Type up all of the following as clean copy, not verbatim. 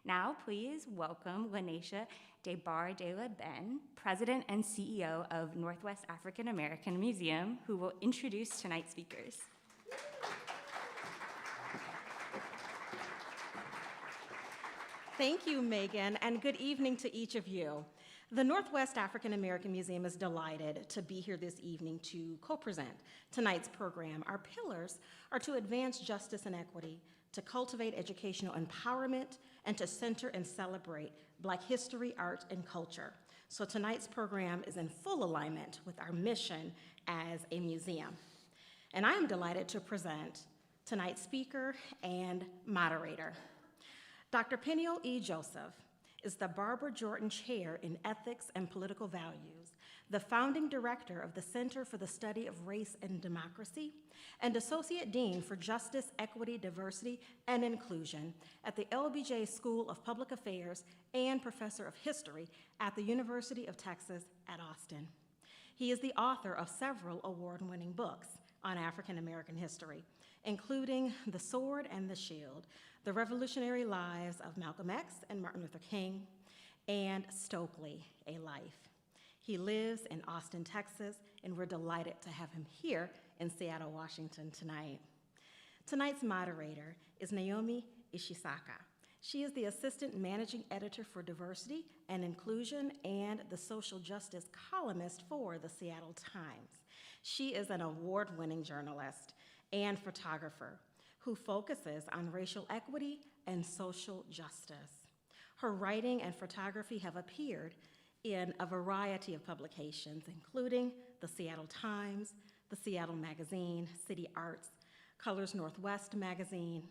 Now, please welcome Lanesha Debar de la Ben, President and CEO of Northwest African American Museum, who will introduce tonight's speakers. Thank you, Megan, and good evening to each of you. The Northwest African American Museum is delighted to be here this evening to co-present tonight's program. Our pillars are to advance justice and equity, to cultivate educational empowerment, and to center and celebrate Black history, art, and culture. So tonight's program is in full alignment with our mission as a museum. And I am delighted to present tonight's speaker and moderator. Dr. Peniel E. Joseph is the Barbara Jordan Chair in Ethics and Political Values, the founding director of the Center for the Study of Race and Democracy, and Associate Dean for Justice, Equity, Diversity, and Inclusion at the LBJ School of Public Affairs and Professor of History at the University of Texas at Austin. He is the author of several award-winning books on African American history, including The Sword and the Shield, The Revolutionary Lives of Malcolm X and Martin Luther King, and Stokely, A Life. He lives in Austin, Texas, and we're delighted to have him here in Seattle, Washington tonight. Tonight's moderator is Naomi Ishisaka. She is the Assistant Managing Editor for Diversity and Inclusion and the Social Justice columnist for the Seattle Times. She is an award-winning journalist and photographer who focuses on racial equity and social justice. Her writing and photography have appeared in a variety of publications, including the Seattle Times, the Seattle Magazine, City Arts, Colors Northwest Magazine,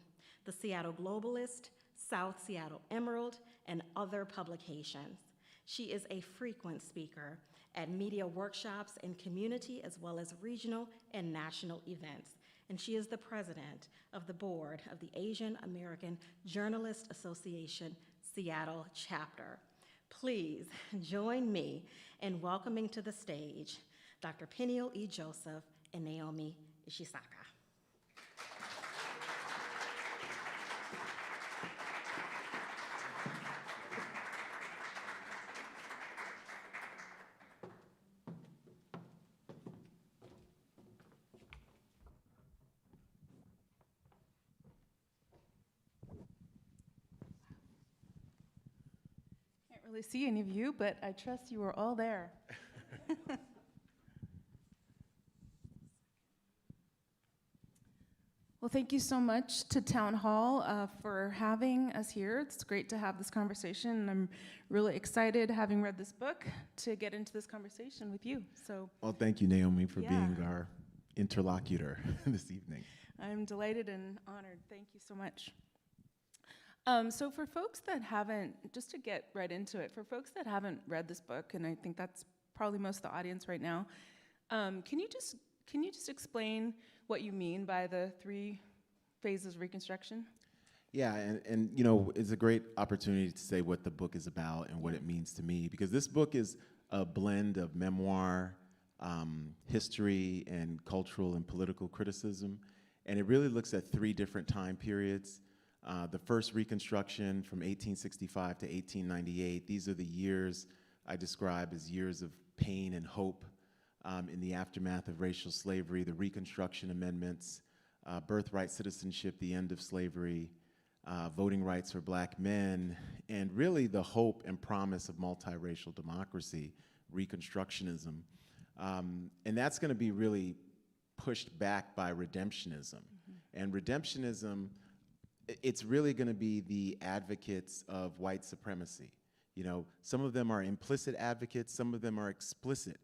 the Seattle Globalist, South Seattle Emerald, and other publications. She is a frequent speaker at media workshops and community as well as regional and national events. And she is the president of the board of the Asian American Journalist Association Seattle chapter. Please join me in welcoming to the stage Dr. Peniel E. Joseph and Naomi Ishisaka. Really see any of you, but I trust you are all there. Well, thank you so much to Town Hall for having us here. It's great to have this conversation, and I'm really excited, having read this book, to get into this conversation with you. So, well, thank you, Naomi, for being our interlocutor this evening. I'm delighted and honored. Thank you so much. So for folks that haven't, just to get right into it, for folks that haven't read this book, and I think that's probably most of the audience right now, can you just explain what you mean by the 3 phases of Reconstruction? Yeah, and you know, it's a great opportunity to say what the book is about and what it means to me, because this book is a blend of memoir, history, and cultural and political criticism, and it really looks at 3 different time periods. The first Reconstruction from 1865 to 1898, these are the years I describe as years of pain and hope in the aftermath of racial slavery, the Reconstruction Amendments, birthright citizenship, the end of slavery, voting rights for Black men, and really the hope and promise of multiracial democracy, Reconstructionism. And that's going to be really pushed back by redemptionism. And redemptionism, it's really going to be the advocates of white supremacy. You know, some of them are implicit advocates, some of them are explicit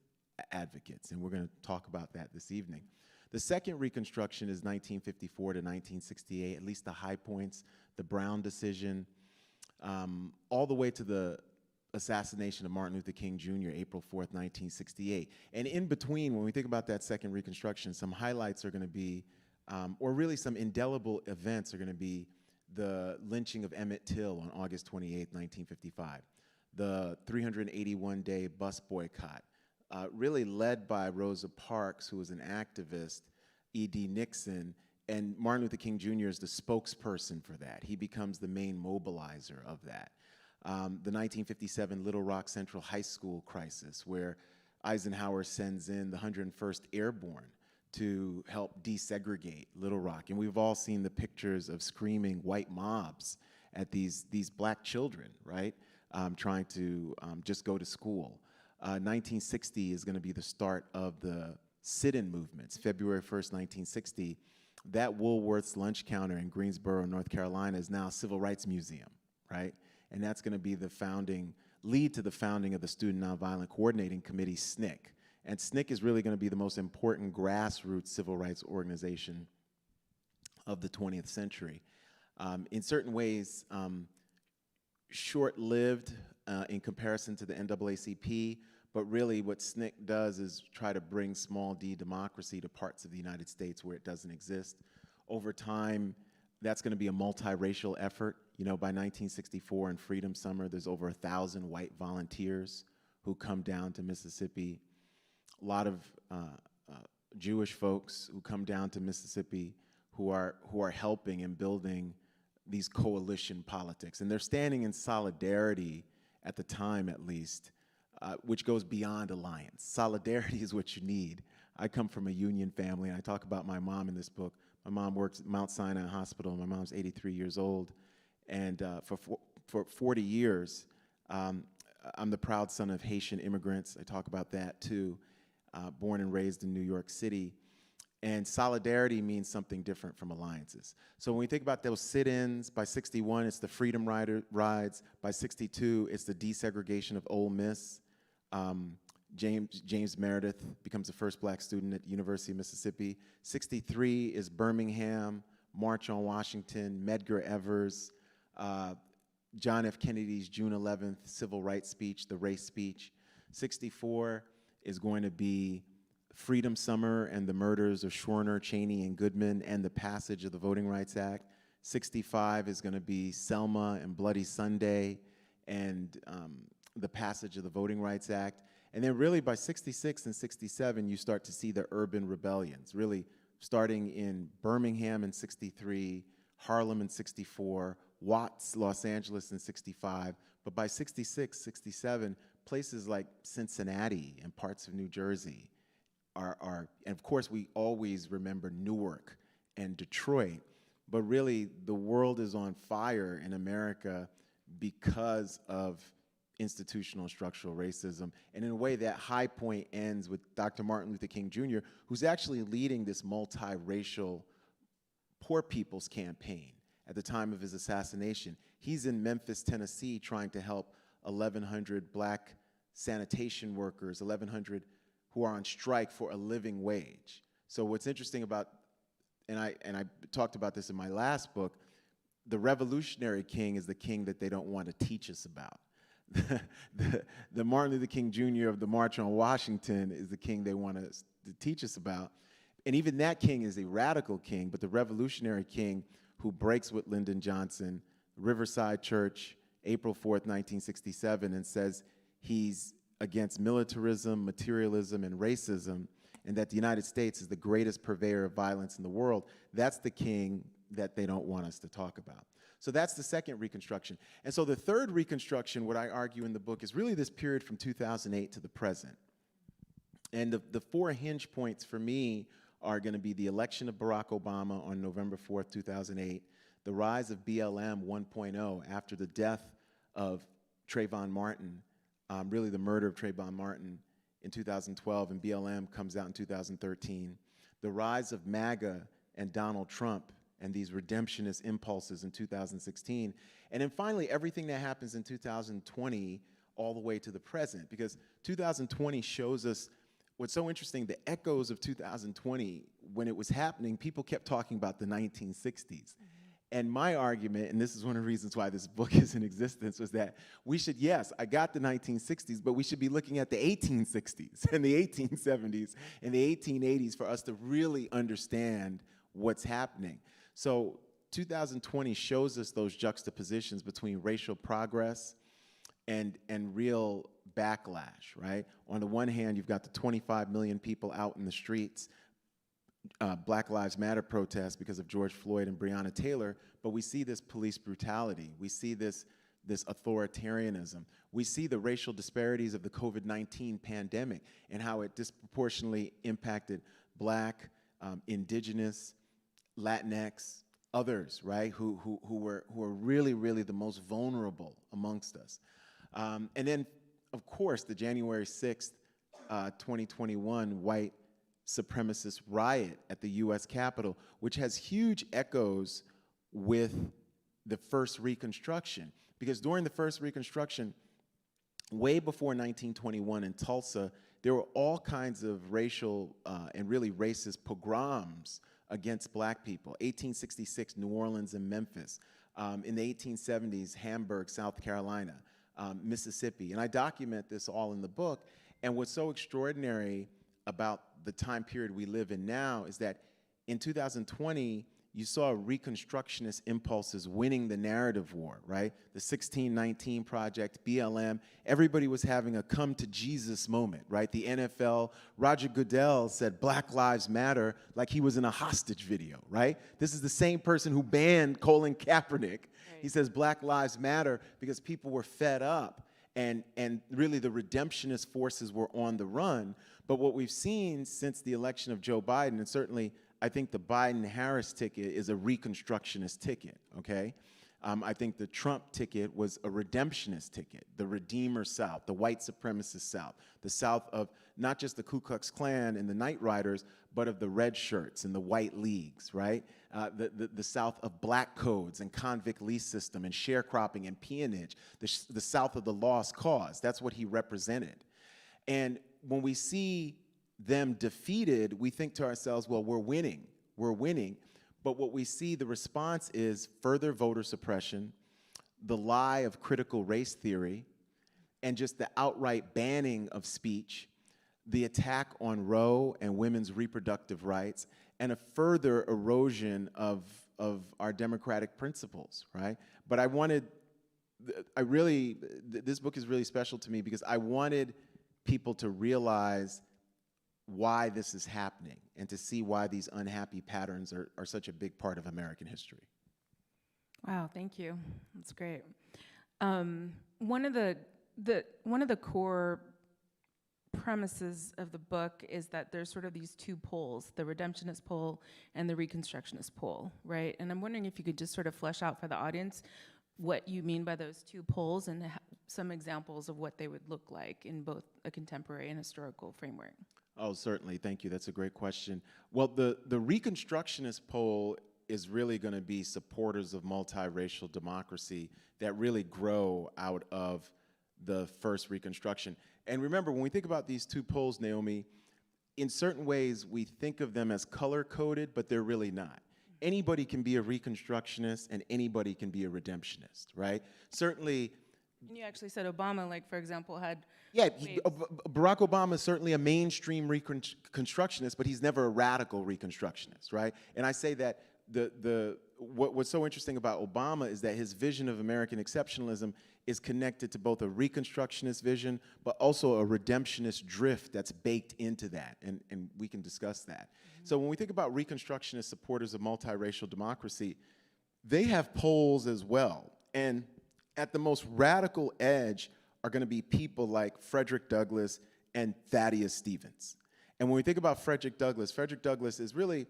advocates, and we're going to talk about that this evening. The second Reconstruction is 1954 to 1968, at least the high points, the Brown decision, all the way to the assassination of Martin Luther King Jr., April 4th, 1968. And in between, when we think about that second Reconstruction, some highlights are going to be, or really some indelible events are going to be the lynching of Emmett Till on August 28th, 1955, the 381-day bus boycott, really led by Rosa Parks, who was an activist, E.D. Nixon, And Martin Luther King Jr. is the spokesperson for that. He becomes the main mobilizer of that. The 1957 Little Rock Central High School crisis, where Eisenhower sends in the 101st Airborne to help desegregate Little Rock. And we've all seen the pictures of screaming white mobs at these black children, right? Trying to just go to school. 1960 is gonna be the start of the sit-in movements. February 1st, 1960, that Woolworth's lunch counter in Greensboro, North Carolina is now a civil rights museum, right? And that's gonna be the lead to the founding of the Student Nonviolent Coordinating Committee, SNCC. And SNCC is really gonna be the most important grassroots civil rights organization of the 20th century. In certain ways, short-lived in comparison to the NAACP, but really what SNCC does is try to bring small d democracy to parts of the United States where it doesn't exist. Over time, that's gonna be a multiracial effort. You know, by 1964 in Freedom Summer, there's over 1,000 white volunteers who come down to Mississippi. A lot of Jewish folks who come down to Mississippi who are helping and building these coalition politics. And they're standing in solidarity, at the time at least, which goes beyond alliance. Solidarity is what you need. I come from a union family, and I talk about my mom in this book. My mom works at Mount Sinai Hospital. My mom's 83 years old. And for 40 years, I'm the proud son of Haitian immigrants. I talk about that too. Born and raised in New York City. And solidarity means something different from alliances. So when we think about those sit-ins, by 61, it's the Freedom Rides. By 62, it's the desegregation of Ole Miss. James Meredith becomes the first black student at the University of Mississippi. 63 is Birmingham, March on Washington, Medgar Evers, John F. Kennedy's June 11th civil rights speech, the race speech. 64 is going to be Freedom Summer and the murders of Schwerner, Cheney, and Goodman, and the passage of the Voting Rights Act. 65 is gonna be Selma and Bloody Sunday and the passage of the Voting Rights Act. And then really by 66 and 67, you start to see the urban rebellions, really starting in Birmingham in 63, Harlem in 64, Watts, Los Angeles in 65, but by 66, 67, places like Cincinnati and parts of New Jersey and of course we always remember Newark and Detroit, but really the world is on fire in America because of institutional structural racism. And in a way, that high point ends with Dr. Martin Luther King Jr., who's actually leading this multiracial poor people's campaign at the time of his assassination. He's in Memphis, Tennessee, trying to help 1,100 black sanitation workers, 1,100 who are on strike for a living wage. So what's interesting about, and I talked about this in my last book, the revolutionary king is the king that they don't want to teach us about. The Martin Luther King Jr. of the March on Washington is the king they want us to teach us about. And even that king is a radical king, but the revolutionary king who breaks with Lyndon Johnson, Riverside Church, April 4th, 1967, and says he's against militarism, materialism, and racism, and that the United States is the greatest purveyor of violence in the world. That's the king that they don't want us to talk about. So that's the second Reconstruction. And so the third Reconstruction, what I argue in the book, is really this period from 2008 to the present. And the four hinge points for me are gonna be the election of Barack Obama on November 4th, 2008, the rise of BLM 1.0 after the death of Trayvon Martin, really the murder of Trayvon Martin in 2012, and BLM comes out in 2013. The rise of MAGA and Donald Trump and these redemptionist impulses in 2016. And then finally, everything that happens in 2020 all the way to the present, because 2020 shows us what's so interesting, the echoes of 2020, when it was happening, people kept talking about the 1960s. And my argument, and this is one of the reasons why this book is in existence, was that we should, yes, I got the 1960s, but we should be looking at the 1860s and the 1870s and the 1880s for us to really understand what's happening. So 2020 shows us those juxtapositions between racial progress and real backlash, right? On the one hand, you've got the 25 million people out in the streets Black Lives Matter protests because of George Floyd and Breonna Taylor, but we see this police brutality. We see this authoritarianism. We see the racial disparities of the COVID-19 pandemic and how it disproportionately impacted Black, Indigenous, Latinx, others, right, who were really, really the most vulnerable amongst us. And then, of course, the January 6th, 2021 white supremacist riot at the US Capitol, which has huge echoes with the first Reconstruction. Because during the first Reconstruction, way before 1921 in Tulsa, there were all kinds of racial and really racist pogroms against Black people. 1866, New Orleans and Memphis. In the 1870s, Hamburg, South Carolina, Mississippi. And I document this all in the book. And what's so extraordinary about the time period we live in now is that in 2020, you saw Reconstructionist impulses winning the narrative war, right? The 1619 Project, BLM, everybody was having a come to Jesus moment, right? The NFL, Roger Goodell said Black Lives Matter like he was in a hostage video, right? This is the same person who banned Colin Kaepernick. Right. He says Black Lives Matter because people were fed up and really the redemptionist forces were on the run. But what we've seen since the election of Joe Biden, and certainly I think the Biden-Harris ticket is a Reconstructionist ticket, okay? I think the Trump ticket was a redemptionist ticket, the Redeemer South, the white supremacist South, the South of not just the Ku Klux Klan and the Night Riders, but of the red shirts and the white leagues, right? The South of black codes and convict lease system and sharecropping and peonage, the South of the lost cause. That's what he represented. And when we see them defeated, we think to ourselves, well, we're winning. But what we see, the response is further voter suppression, the lie of critical race theory, and just the outright banning of speech, the attack on Roe and women's reproductive rights, and a further erosion of our democratic principles, right? But this book is really special to me because I wanted people to realize why this is happening and to see why these unhappy patterns are such a big part of American history. Wow, thank you. That's great. One of the core premises of the book is that there's sort of these two poles, the redemptionist pole and the reconstructionist pole, right? And I'm wondering if you could just sort of flesh out for the audience what you mean by those two poles and some examples of what they would look like in both a contemporary and historical framework. Oh, certainly. Thank you. That's a great question. Well, the Reconstructionist pole is really going to be supporters of multiracial democracy that really grow out of the first Reconstruction. And remember, when we think about these two poles, Naomi, in certain ways, we think of them as color-coded, but they're really not. Anybody can be a Reconstructionist and anybody can be a redemptionist, right? Certainly. And you actually said Obama, like, for example, had... Yeah, Barack Obama is certainly a mainstream Reconstructionist, but he's never a radical Reconstructionist, right? And I say that what's so interesting about Obama is that his vision of American exceptionalism is connected to both a Reconstructionist vision, but also a redemptionist drift that's baked into that, and we can discuss that. Mm-hmm. So when we think about Reconstructionist supporters of multiracial democracy, they have poles as well, and at the most radical edge are going to be people like Frederick Douglass and Thaddeus Stevens. And when we think about Frederick Douglass is really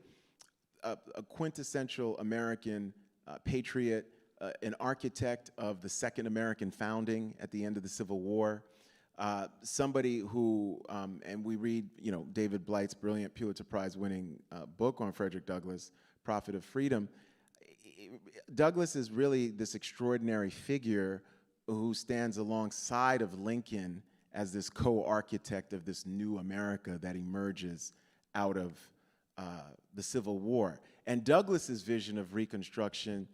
a quintessential American patriot, an architect of the second American founding at the end of the Civil War, somebody who, and we read, David Blight's brilliant Pulitzer Prize-winning book on Frederick Douglass, Prophet of Freedom. Douglass is really this extraordinary figure who stands alongside of Lincoln as this co-architect of this new America that emerges out of the Civil War. And Douglass's vision of Reconstruction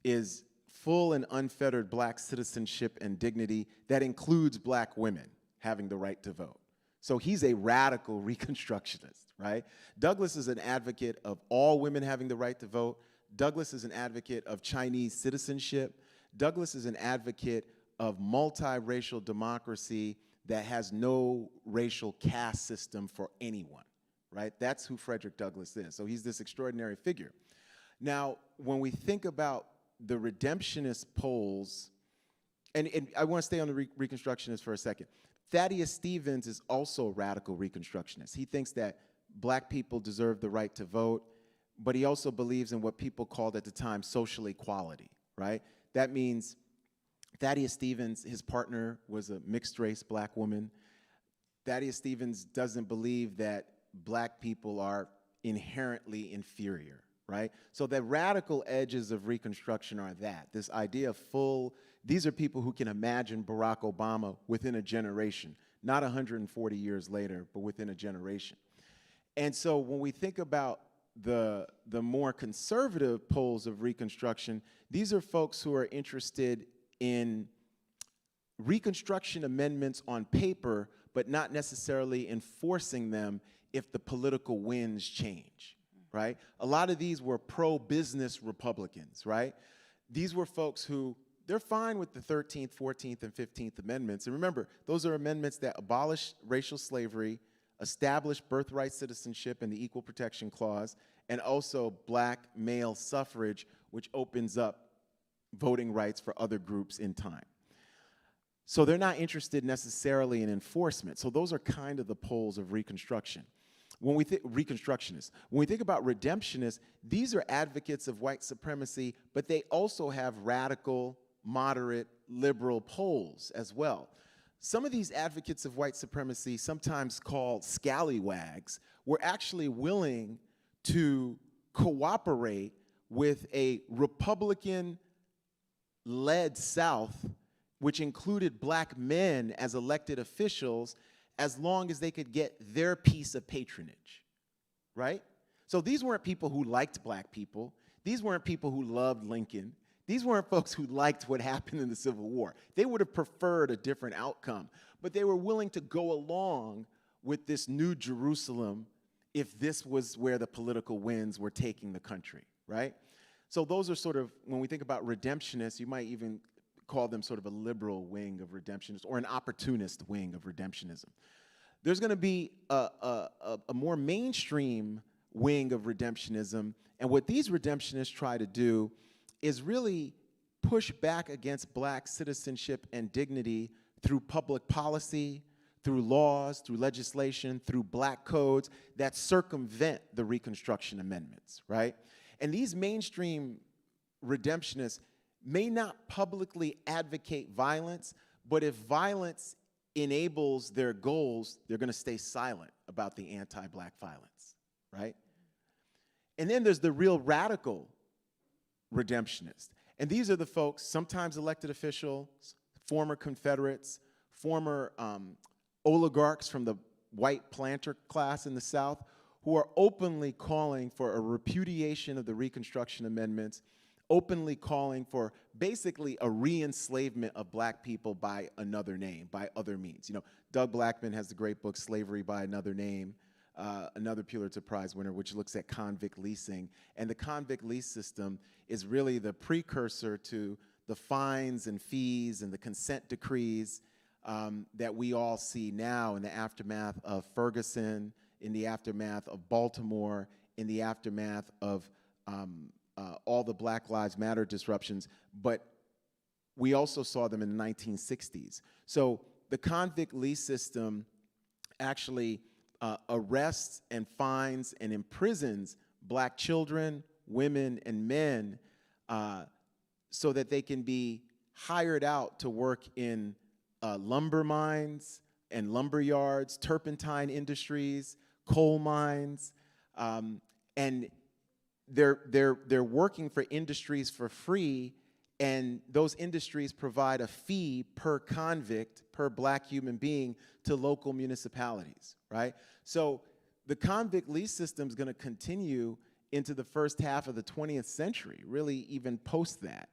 is full and unfettered black citizenship and dignity that includes black women having the right to vote. So he's a radical Reconstructionist, right? Douglass is an advocate of all women having the right to vote. Douglass is an advocate of Chinese citizenship. Douglass is an advocate of multiracial democracy that has no racial caste system for anyone, right? That's who Frederick Douglass is. So he's this extraordinary figure. Now, when we think about the redemptionist poles, and I want to stay on the Reconstructionists for a second. Thaddeus Stevens is also a radical Reconstructionist. He thinks that black people deserve the right to vote, but he also believes in what people called at the time social equality, right? That means Thaddeus Stevens, his partner was a mixed-race black woman. Thaddeus Stevens doesn't believe that black people are inherently inferior, right? So the radical edges of Reconstruction are that, this idea of these are people who can imagine Barack Obama within a generation, not 140 years later, but within a generation. And so when we think about the more conservative poles of Reconstruction, these are folks who are interested in Reconstruction amendments on paper, but not necessarily enforcing them if the political winds change, right? A lot of these were pro-business Republicans, right? These were folks who, they're fine with the 13th, 14th, and 15th Amendments. And remember, those are amendments that abolish racial slavery, establish birthright citizenship and the Equal Protection Clause, and also black male suffrage, which opens up voting rights for other groups in time. So they're not interested necessarily in enforcement. So those are kind of the poles of Reconstruction. When we think Reconstructionists, when we think about redemptionists, these are advocates of white supremacy, but they also have radical, moderate, liberal poles as well. Some of these advocates of white supremacy, sometimes called scallywags, were actually willing to cooperate with a Republican-led South, which included black men as elected officials, as long as they could get their piece of patronage, right? So these weren't people who liked black people. These weren't people who loved Lincoln. These weren't folks who liked what happened in the Civil War. They would have preferred a different outcome, but they were willing to go along with this new Jerusalem if this was where the political winds were taking the country, right? So those are sort of, when we think about redemptionists, you might even call them sort of a liberal wing of redemptionists or an opportunist wing of redemptionism. There's going to be a more mainstream wing of redemptionism, and what these redemptionists try to do is really push back against black citizenship and dignity through public policy, through laws, through legislation, through black codes that circumvent the Reconstruction amendments, right? And these mainstream redemptionists may not publicly advocate violence, but if violence enables their goals, they're going to stay silent about the anti-black violence, right? And then there's the real radical redemptionists. And these are the folks, sometimes elected officials, former Confederates, former oligarchs from the white planter class in the South, who are openly calling for a repudiation of the Reconstruction amendments, openly calling for basically a re-enslavement of black people by another name, by other means. You know, Doug Blackman has the great book, Slavery by Another Name, another Pulitzer Prize winner, which looks at convict leasing. And the convict lease system is really the precursor to the fines and fees and the consent decrees that we all see now in the aftermath of Ferguson, in the aftermath of Baltimore, in the aftermath of all the Black Lives Matter disruptions, but we also saw them in the 1960s. So the convict lease system actually arrests and fines and imprisons black children, women, and men so that they can be hired out to work in lumber mines and lumber yards, turpentine industries, coal mines, and they're working for industries for free, and those industries provide a fee per convict, per black human being, to local municipalities, right? So the convict lease system is going to continue into the first half of the 20th century, really even post that,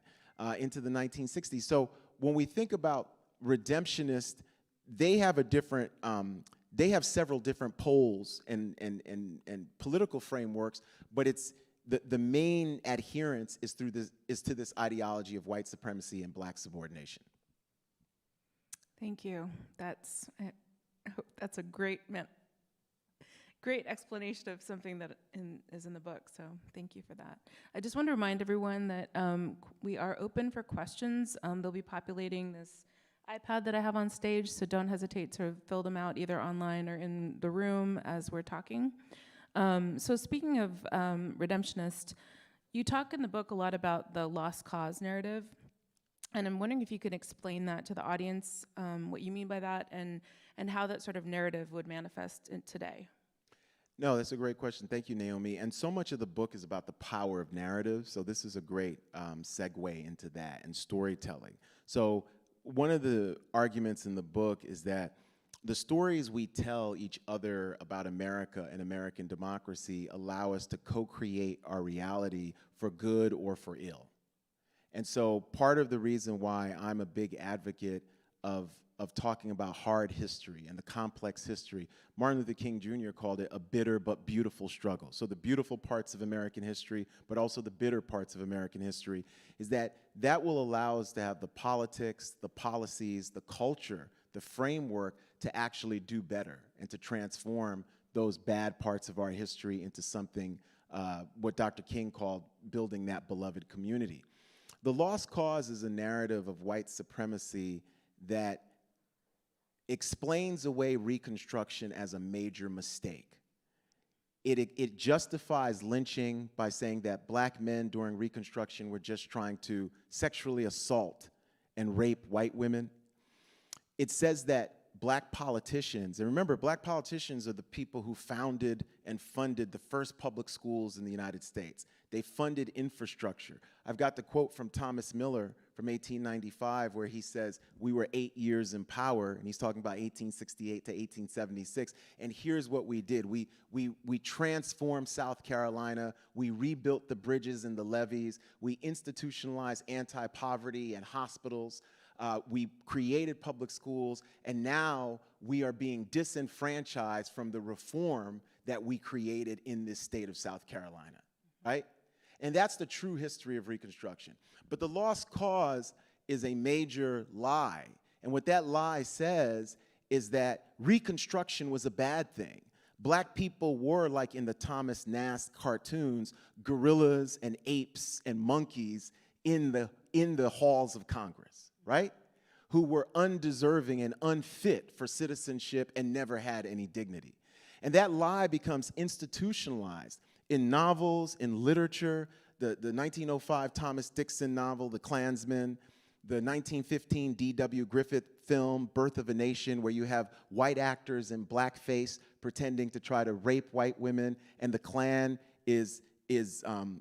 into the 1960s. So when we think about redemptionists, they have a different, they have several different poles and political frameworks, but it's the main adherence is to this ideology of white supremacy and black subordination. Thank you. That's a great great explanation of something that is in the book, so thank you for that. I just want to remind everyone that we are open for questions. They'll be populating this iPad that I have on stage, so don't hesitate to fill them out either online or in the room as we're talking. So speaking of redemptionist, you talk in the book a lot about the lost cause narrative, and I'm wondering if you could explain that to the audience, what you mean by that, and how that sort of narrative would manifest today. No, that's a great question. Thank you, Naomi. And so much of the book is about the power of narrative, so this is a great segue into that and storytelling. So one of the arguments in the book is that the stories we tell each other about America and American democracy allow us to co-create our reality for good or for ill. And so part of the reason why I'm a big advocate of talking about hard history and the complex history, Martin Luther King Jr. called it a bitter but beautiful struggle. So the beautiful parts of American history, but also the bitter parts of American history, is that will allow us to have the politics, the policies, the culture, the framework to actually do better and to transform those bad parts of our history into something, what Dr. King called building that beloved community. The Lost Cause is a narrative of white supremacy that explains away Reconstruction as a major mistake. It justifies lynching by saying that black men during Reconstruction were just trying to sexually assault and rape white women. It says that black politicians, and remember, black politicians are the people who founded and funded the first public schools in the United States. They funded infrastructure. I've got the quote from Thomas Miller from 1895 where he says, we were 8 years in power, and he's talking about 1868 to 1876, and here's what we did. We transformed South Carolina, we rebuilt the bridges and the levees, we institutionalized anti-poverty and hospitals, we created public schools, and now we are being disenfranchised from the reform that we created in this state of South Carolina, right? And that's the true history of Reconstruction. But the Lost Cause is a major lie. And what that lie says is that Reconstruction was a bad thing. Black people were, like in the Thomas Nast cartoons, gorillas and apes and monkeys in the halls of Congress, right? Who were undeserving and unfit for citizenship and never had any dignity. And that lie becomes institutionalized in novels, in literature, the 1905 Thomas Dixon novel, The Klansman, the 1915 D.W. Griffith film, Birth of a Nation, where you have white actors in blackface pretending to try to rape white women, and the Klan is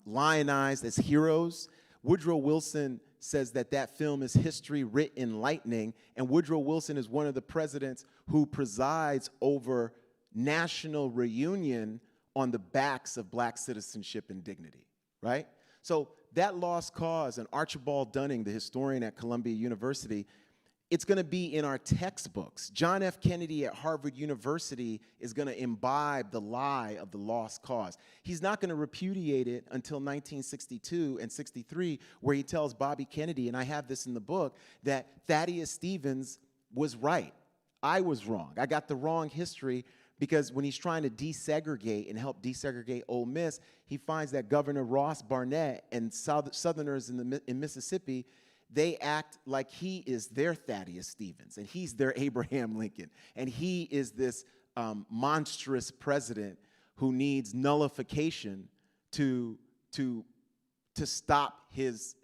lionized as heroes. Woodrow Wilson says that film is history writ in lightning, and Woodrow Wilson is one of the presidents who presides over national reunion on the backs of black citizenship and dignity, right? So that Lost Cause, and Archibald Dunning, the historian at Columbia University, it's gonna be in our textbooks. John F. Kennedy at Harvard University is gonna imbibe the lie of the Lost Cause. He's not gonna repudiate it until 1962 and 63, where he tells Bobby Kennedy, and I have this in the book, that Thaddeus Stevens was right. I was wrong. I got the wrong history, because when he's trying to desegregate and help desegregate Ole Miss, he finds that Governor Ross Barnett and Southerners in Mississippi, they act like he is their Thaddeus Stevens, and he's their Abraham Lincoln, and he is this monstrous president who needs nullification to stop his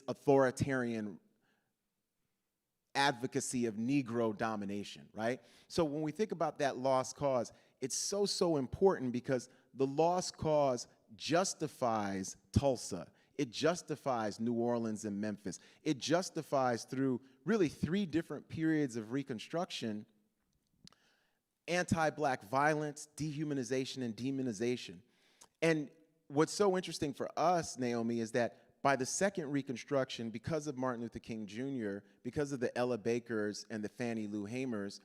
authoritarian advocacy of Negro domination, right? So when we think about that Lost Cause, it's so important, because the Lost Cause justifies Tulsa. It justifies New Orleans and Memphis. It justifies, through really 3 different periods of Reconstruction, anti-black violence, dehumanization, and demonization. And what's so interesting for us, Naomi, is that by the second Reconstruction, because of Martin Luther King Jr., because of the Ella Bakers and the Fannie Lou Hamers,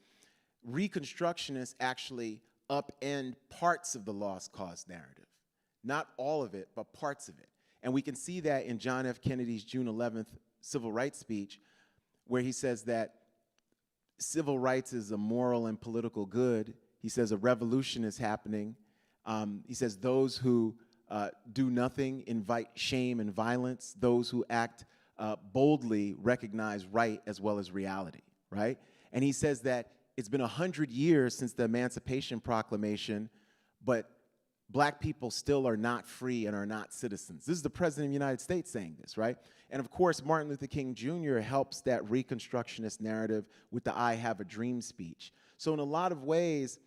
Reconstructionists actually upend parts of the Lost Cause narrative. Not all of it, but parts of it. And we can see that in John F. Kennedy's June 11th civil rights speech, where he says that civil rights is a moral and political good. He says a revolution is happening. He says those who do nothing invite shame and violence. Those who act boldly recognize right as well as reality, right? And he says that it's been 100 years since the Emancipation Proclamation, but black people still are not free and are not citizens. This is the President of the United States saying this, right? And of course, Martin Luther King Jr. helps that Reconstructionist narrative with the I Have a Dream speech. So in a lot of ways,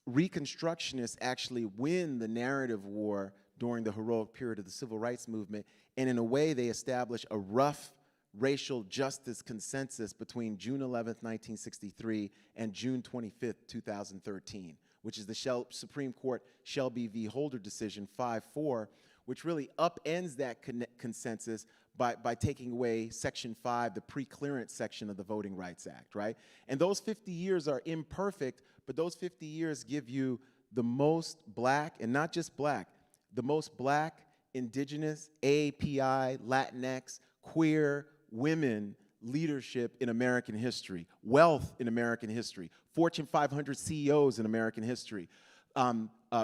Reconstructionists actually win the narrative war during the heroic period of the Civil Rights Movement, and in a way, they establish a rough racial justice consensus between June 11th, 1963 and June 25th, 2013, which is the Supreme Court Shelby v. Holder decision 5-4, which really upends that consensus by taking away Section 5, the pre-clearance section of the Voting Rights Act, right? And those 50 years are imperfect, but those 50 years give you the most black, and not just black, the most black, indigenous, AAPI, Latinx, queer, women leadership in American history, wealth in American history, Fortune 500 CEOs in American history,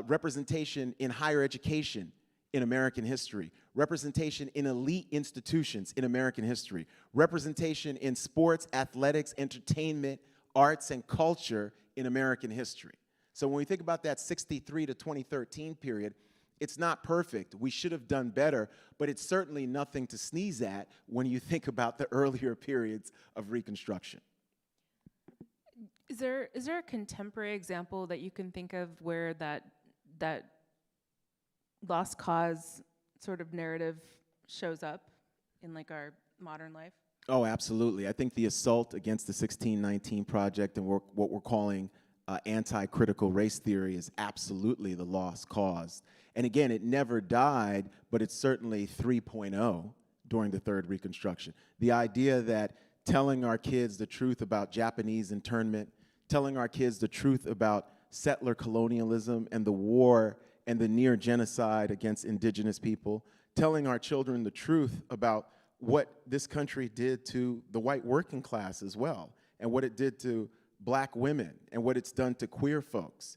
representation in higher education in American history, representation in elite institutions in American history, representation in sports, athletics, entertainment, arts, and culture in American history. So when we think about that 63 to 2013 period, it's not perfect. We should have done better, but it's certainly nothing to sneeze at when you think about the earlier periods of Reconstruction. Is there a contemporary example that you can think of where that lost cause sort of narrative shows up in like our modern life? Oh, absolutely. I think the assault against the 1619 Project and what we're calling anti-critical race theory is absolutely the lost cause. And again, it never died, but it's certainly 3.0 during the Third Reconstruction. The idea that telling our kids the truth about Japanese internment, telling our kids the truth about settler colonialism and the war and the near genocide against indigenous people, telling our children the truth about what this country did to the white working class as well, and what it did to black women, and what it's done to queer folks,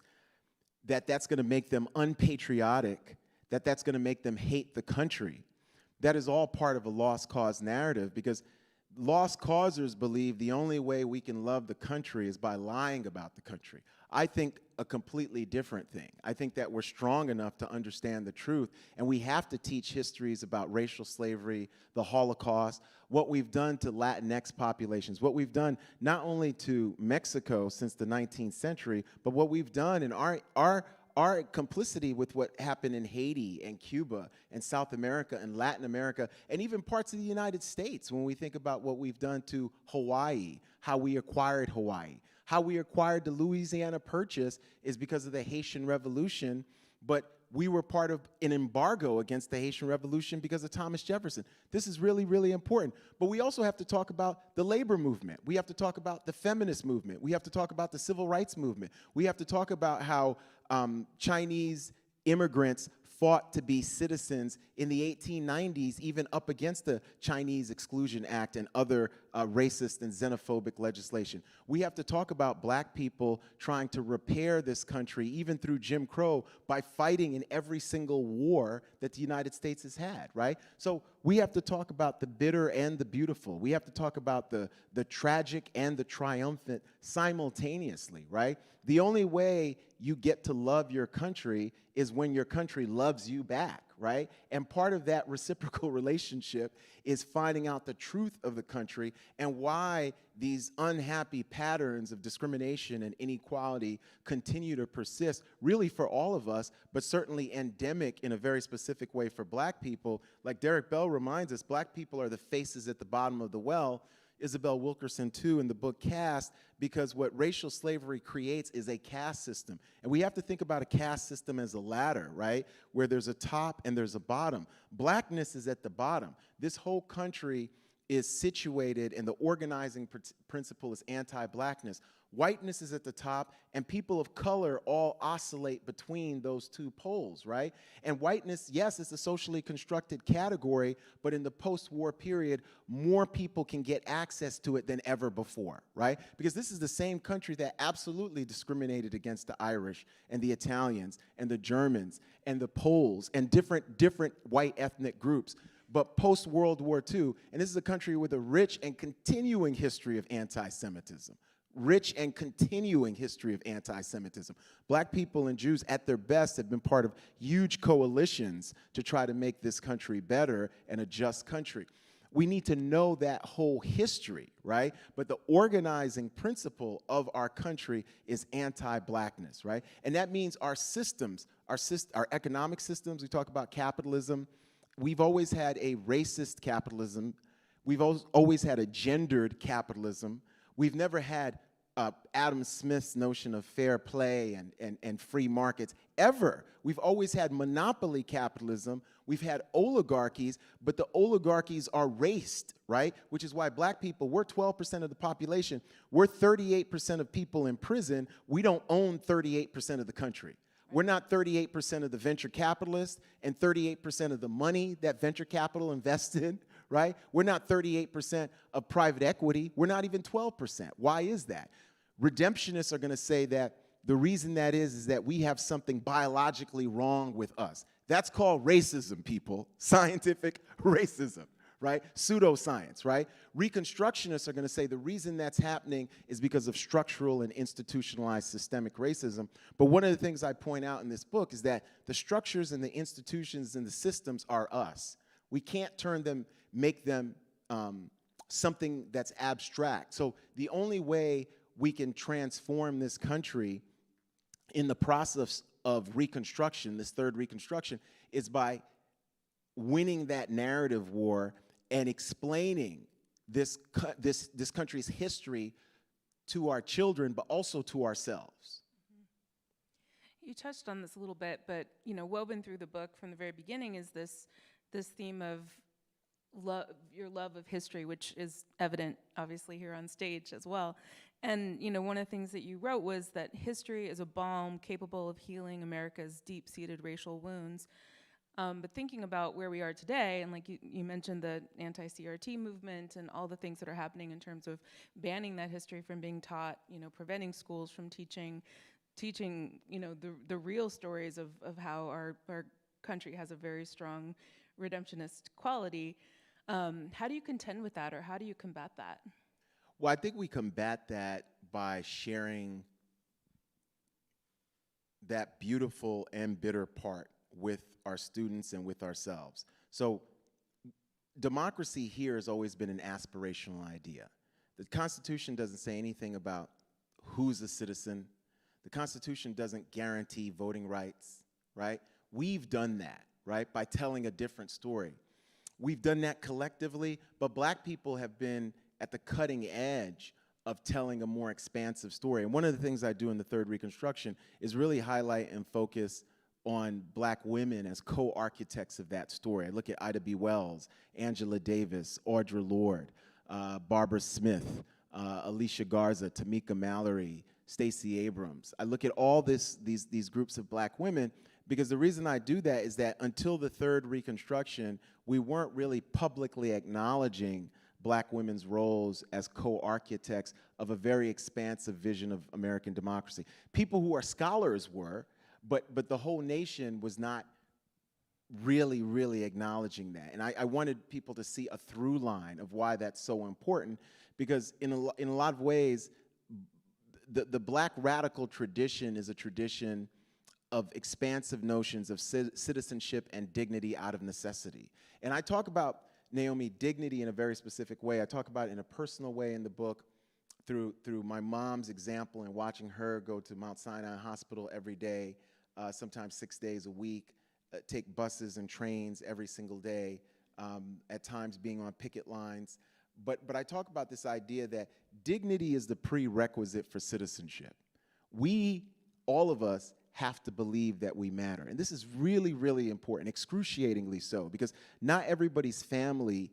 that's going to make them unpatriotic, that's going to make them hate the country. That is all part of a lost cause narrative, because lost causers believe the only way we can love the country is by lying about the country. I think a completely different thing. I think that we're strong enough to understand the truth, and we have to teach histories about racial slavery, the Holocaust, what we've done to Latinx populations, what we've done not only to Mexico since the 19th century, but what we've done in our complicity with what happened in Haiti and Cuba and South America and Latin America and even parts of the United States when we think about what we've done to Hawaii, how we acquired Hawaii. How we acquired the Louisiana Purchase is because of the Haitian Revolution, but we were part of an embargo against the Haitian Revolution because of Thomas Jefferson. This is really, really important. But we also have to talk about the labor movement. We have to talk about the feminist movement. We have to talk about the civil rights movement. We have to talk about how Chinese immigrants fought to be citizens in the 1890s, even up against the Chinese Exclusion Act and other racist and xenophobic legislation. We have to talk about black people trying to repair this country, even through Jim Crow, by fighting in every single war that the United States has had, right? So we have to talk about the bitter and the beautiful. We have to talk about the tragic and the triumphant simultaneously, right? The only way you get to love your country is when your country loves you back, right? And part of that reciprocal relationship is finding out the truth of the country and why these unhappy patterns of discrimination and inequality continue to persist, really for all of us, but certainly endemic in a very specific way for black people. Like Derek Bell reminds us, black people are the faces at the bottom of the well. Isabel Wilkerson, too, in the book Caste, because what racial slavery creates is a caste system. And we have to think about a caste system as a ladder, right, where there's a top and there's a bottom. Blackness is at the bottom. This whole country is situated, and the organizing principle is anti-blackness. Whiteness is at the top, and people of color all oscillate between those two poles, right? And whiteness, yes, it's a socially constructed category, but in the post-war period, more people can get access to it than ever before, right? Because this is the same country that absolutely discriminated against the Irish and the Italians and the Germans and the Poles and different white ethnic groups. But post-World War II, and this is a country with a rich and continuing history of anti-Semitism. Rich and continuing history of anti-Semitism. Black people and Jews at their best have been part of huge coalitions to try to make this country better and a just country. We need to know that whole history, right? But the organizing principle of our country is anti-blackness, right? And that means our systems, our economic systems, we talk about capitalism. We've always had a racist capitalism. We've always had a gendered capitalism. We've never had Adam Smith's notion of fair play and free markets, ever. We've always had monopoly capitalism. We've had oligarchies, but the oligarchies are raced, right? Which is why black people, we're 12% of the population. We're 38% of people in prison. We don't own 38% of the country. We're not 38% of the venture capitalists and 38% of the money that venture capital invested, right? We're not 38% of private equity. We're not even 12%. Why is that? Redemptionists are going to say that the reason that is that we have something biologically wrong with us. That's called racism, people. Scientific racism, right? Pseudoscience, right? Reconstructionists are going to say the reason that's happening is because of structural and institutionalized systemic racism. But one of the things I point out in this book is that the structures and the institutions and the systems are us. We can't make them something that's abstract. So the only way we can transform this country in the process of Reconstruction, this third Reconstruction, is by winning that narrative war and explaining this country's history to our children, but also to ourselves. You touched on this a little bit, but woven through the book from the very beginning is this theme of your love of history, which is evident, obviously, here on stage as well. And one of the things that you wrote was that history is a balm capable of healing America's deep-seated racial wounds. But thinking about where we are today, and like you mentioned the anti-CRT movement and all the things that are happening in terms of banning that history from being taught, preventing schools from teaching the real stories of how our country has a very strong redemptionist quality. How do you contend with that, or how do you combat that? Well, I think we combat that by sharing that beautiful and bitter part with our students and with ourselves. So democracy here has always been an aspirational idea. The Constitution doesn't say anything about who's a citizen. The Constitution doesn't guarantee voting rights, right? We've done that, right, by telling a different story. We've done that collectively, but black people have been at the cutting edge of telling a more expansive story. And one of the things I do in the Third Reconstruction is really highlight and focus on black women as co-architects of that story. I look at Ida B. Wells, Angela Davis, Audre Lorde, Barbara Smith, Alicia Garza, Tamika Mallory, Stacey Abrams. I look at all these groups of black women because the reason I do that is that until the Third Reconstruction, we weren't really publicly acknowledging black women's roles as co-architects of a very expansive vision of American democracy. People who are scholars were, but the whole nation was not really acknowledging that. And I wanted people to see a through line of why that's so important, because in a lot of ways, the black radical tradition is a tradition of expansive notions of citizenship and dignity out of necessity. And I talk about, Naomi, dignity in a very specific way. I talk about it in a personal way in the book through my mom's example and watching her go to Mount Sinai Hospital every day, sometimes 6 days a week, take buses and trains every single day, at times being on picket lines. But I talk about this idea that dignity is the prerequisite for citizenship. We, all of us, have to believe that we matter. And this is really important, excruciatingly so, because not everybody's family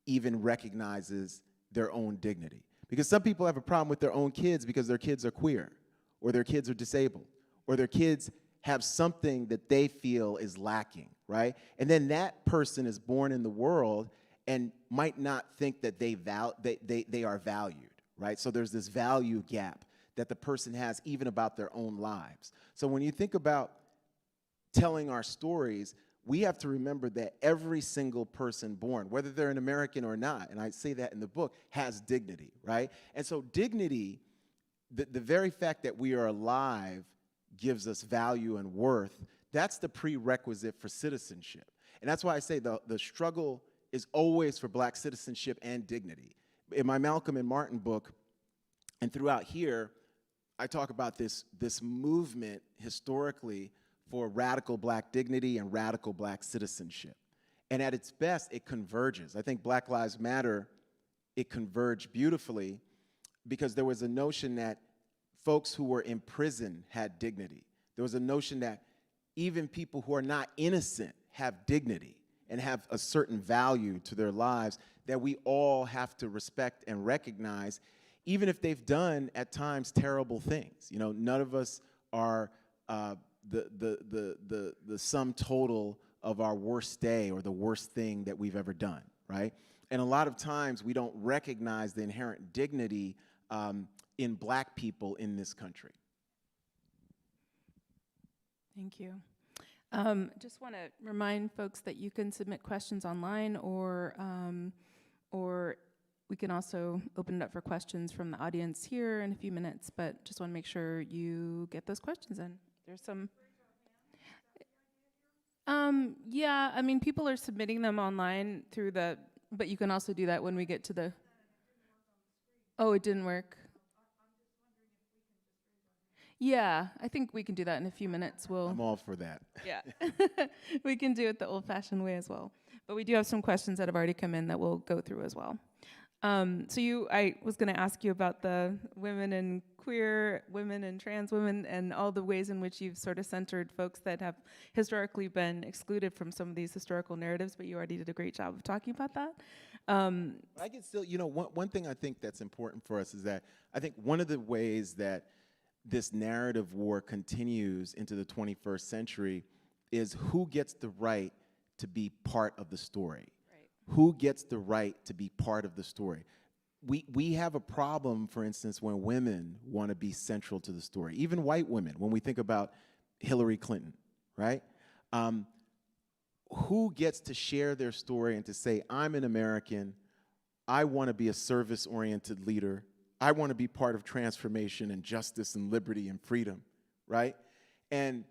even recognizes their own dignity. Because some people have a problem with their own kids because their kids are queer, or their kids are disabled, or their kids have something that they feel is lacking, right? And then that person is born in the world and might not think that they are valued, right? So there's this value gap that the person has even about their own lives. So when you think about telling our stories, we have to remember that every single person born, whether they're an American or not, and I say that in the book, has dignity, right? And so dignity, the very fact that we are alive gives us value and worth. That's the prerequisite for citizenship. And that's why I say the struggle is always for black citizenship and dignity. In my Malcolm and Martin book, and throughout here, I talk about this movement historically for radical black dignity and radical black citizenship. And at its best, it converges. I think Black Lives Matter, it converged beautifully because there was a notion that folks who were in prison had dignity. There was a notion that even people who are not innocent have dignity and have a certain value to their lives that we all have to respect and recognize, even if they've done, at times, terrible things. You know, none of us are the sum total of our worst day or the worst thing that we've ever done, right? And a lot of times we don't recognize the inherent dignity in black people in this country. Thank you. Just want to remind folks that you can submit questions online, or we can also open it up for questions from the audience here in a few minutes, but just want to make sure you get those questions in. There's some. Yeah, I mean, people are submitting them online through the, but you can also do that when we get to the. Oh, it didn't work. Yeah, I think we can do that in a few minutes. I'm all for that. Yeah, we can do it the old-fashioned way as well. But we do have some questions that have already come in that we'll go through as well. I was going to ask you about the women and queer women and trans women and all the ways in which you've sort of centered folks that have historically been excluded from some of these historical narratives, but you already did a great job of talking about that. I can still, you know, one thing I think that's important for us is that I think one of the ways that this narrative war continues into the 21st century is who gets the right to be part of the story. Who gets the right to be part of the story? We have a problem, for instance, when women want to be central to the story, even white women, when we think about Hillary Clinton, right? Who gets to share their story and to say, I'm an American, I want to be a service-oriented leader, I want to be part of transformation and justice and liberty and freedom, right? And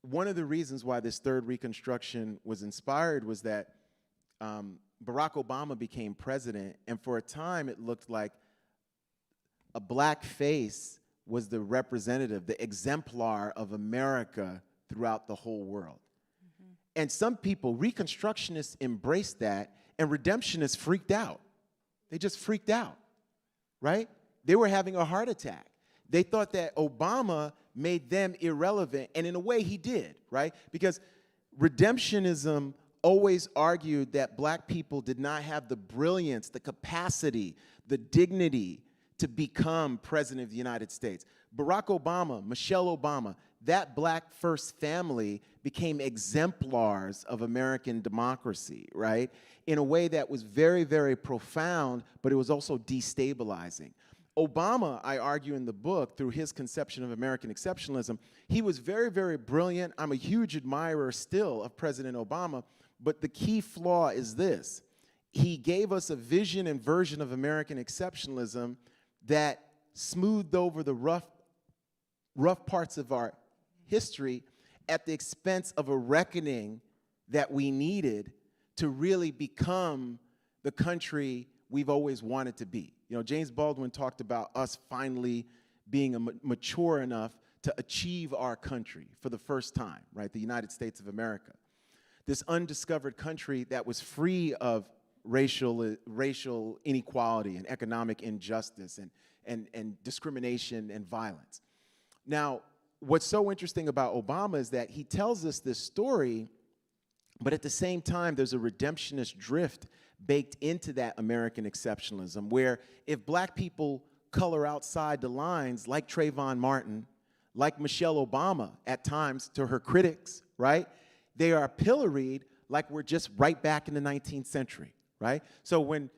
one of the reasons why this Third Reconstruction was inspired was that Barack Obama became president, and for a time it looked like a black face was the representative, the exemplar of America throughout the whole world. Mm-hmm. And some people, Reconstructionists, embraced that, and Redemptionists freaked out. They just freaked out, right? They were having a heart attack. They thought that Obama made them irrelevant, and in a way he did, right? Because redemptionism always argued that black people did not have the brilliance, the capacity, the dignity to become president of the United States. Barack Obama, Michelle Obama, that black first family became exemplars of American democracy, right? In a way that was very, very profound, but it was also destabilizing. Obama, I argue in the book, through his conception of American exceptionalism, he was very, very brilliant. I'm a huge admirer still of President Obama, but the key flaw is this. He gave us a vision and version of American exceptionalism that smoothed over the rough parts of our history at the expense of a reckoning that we needed to really become the country we've always wanted to be. You know, James Baldwin talked about us finally being mature enough to achieve our country for the first time, right? The United States of America. This undiscovered country that was free of racial inequality and economic injustice and discrimination and violence. Now, what's so interesting about Obama is that he tells us this story, but at the same time, there's a redemptionist drift baked into that American exceptionalism, where if black people color outside the lines, like Trayvon Martin, like Michelle Obama at times to her critics, right? They are pilloried like we're just right back in the 19th century, right? So when